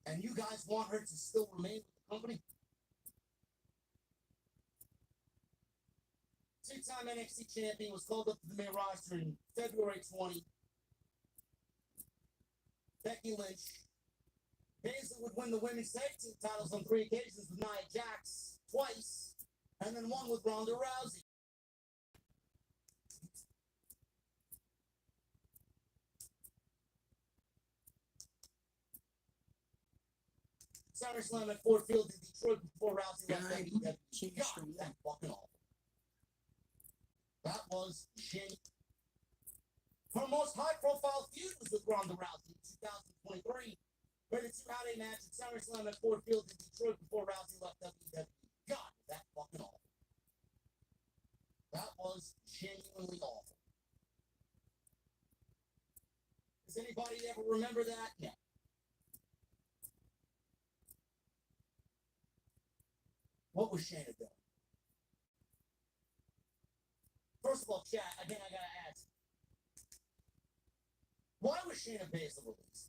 And you guys want her to still remain with the company? 2-time NXT champion, was called up to the main roster in February 20. Becky Lynch. Baszler would win the women's tag team titles on 3 occasions with Nia Jax twice, and then one with Ronda Rousey. SummerSlam at Ford Field in Detroit before Rousey left WWE. God, that fucking awful. That was shitty. Her most high-profile feud was with Ronda Rousey in 2023, where the 2 had a match at SummerSlam at Ford Field in Detroit before Rousey left WWE. God, that fucking awful. That was genuinely awful. Does anybody ever remember that? No. What was Shayna doing? First of all, chat, again, I gotta ask. Why was Shayna Baszler released?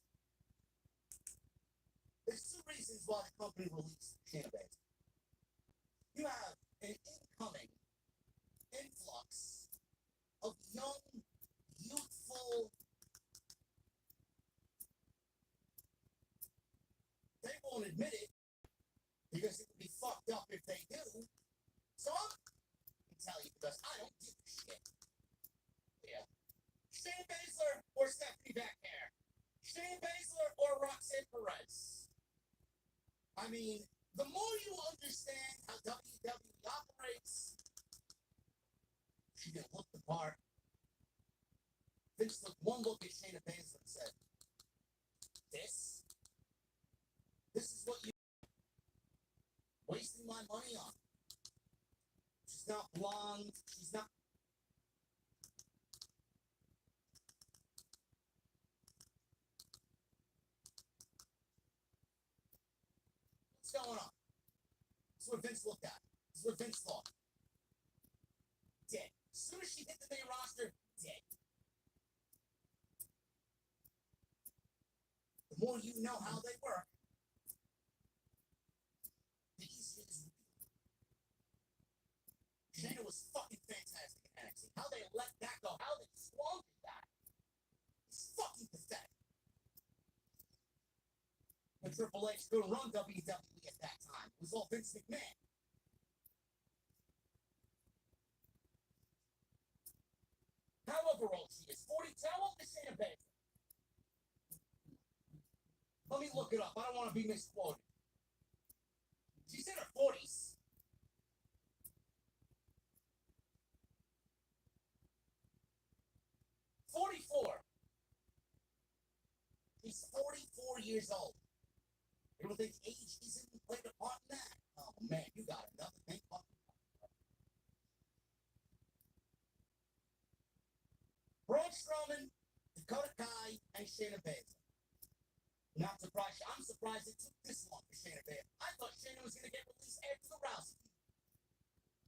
There's 2 reasons why the company released Shayna Baszler. You have an incoming influx of young, youthful won't admit it because it would be fucked up if they do. So I'm gonna tell you because I don't give a shit. Yeah. Shayna Baszler or Stephanie Becker? Shayna Baszler or Roxanne Perez? I mean, the more you understand how WWE operates, she can look the part. Vince took one look at Shayna Baszler and said, This is what you wasting my money on. She's not blonde. She's not. What's going on? This is what Vince looked at. This is what Vince thought. Dead. As soon as she hit the main roster, dead. The more you know how they work, the easier it is. Shayna was fucking fantastic in NXT. How they let that go, how they squandered that, it's fucking pathetic. When Triple H couldn't run WWE at that time, it was all Vince McMahon. However old she is, 42. How old is Shayna Baszler? Let me look it up. I don't want to be misquoted. She's in her 40s. She's 44 years old. You don't think age isn't played a part in that? Oh man, you got another thing fucking. Braun Strowman, Dakota Kai, and Shayna Baszler. Not surprised. I'm surprised it took this long for Shayna Baszler. I thought Shayna was going to get released after the Rousey feud.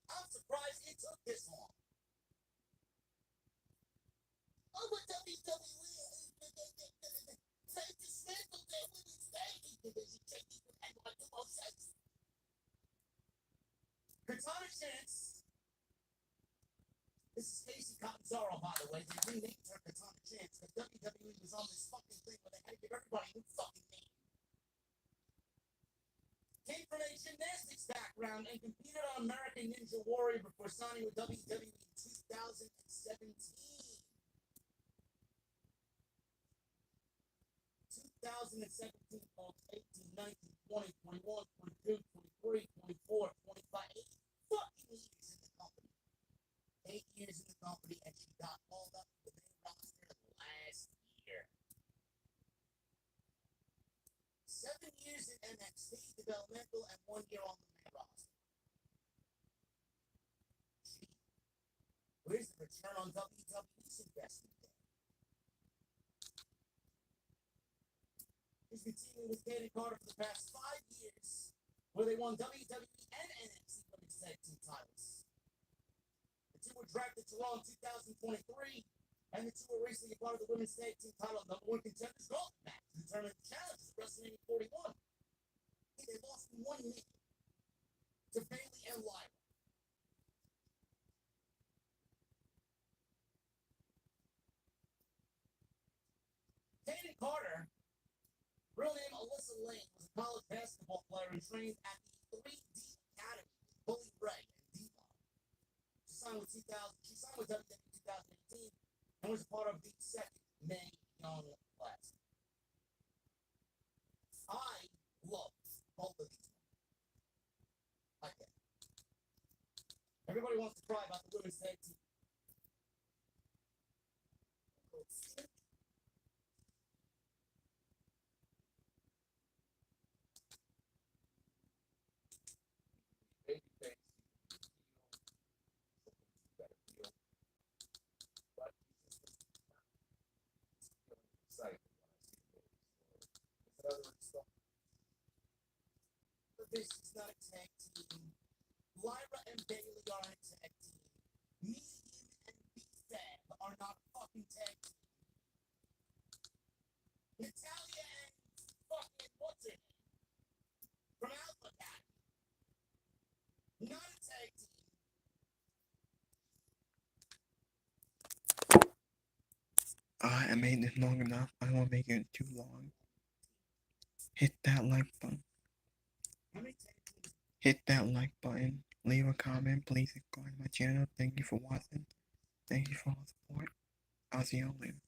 I'm surprised it took this long. Oh, but WWE they dismantled their women's tag division, taking the head like the most sense. Katana Chance. This is Casey Catanzaro, by the way. They renamed her Katana Chance because WWE was on this fucking thing where they had to give everybody a new fucking name. Came from a gymnastics background and competed on American Ninja Warrior before signing with WWE in 2017. 2017, 18, 19, 20, 21, 22, 23, 24, 25, 8 fucking years in the company. 8 years in the company, and she got called up to the main roster last year. 7 years in NXT developmental and 1 year on the main roster. Gee, where's the return on WWE's investment there? He's been teaming with Jade and Cora for the past 5 years, where they won WWE and NXT Women's Tag Team titles. The two were drafted to Raw in 2023, and the two were recently part of the Women's Tag Team title #1 contenders golf match to determine the challenge at WrestleMania 41. They lost in 1 minute to Bayley and Lyra. Jade and Carter, real name Alyssa Lane, was a college basketball player and trained at the 3D Academy with Bully Ray and Devon. She signed with WWE 2018 and was a part of the second May Young class. I love both of these women. Like that. Everybody wants to cry about the women's tag team. Babyface, better feel. But he's just feeling excited when I see the baby. So, in other words, But this is not a tag team. Lyra and Bayley are a tag team. Me, him, and B-Fab are not a fucking tag team. Natalia and fucking what's her name? From Alpha Academy. Not a tag team. I made this long enough. I don't want to make it too long. Hit that like button. Hit that like button. Leave a comment. Please subscribe to my channel. Thank you for watching. Thank you for all the support. I'll see y'all later.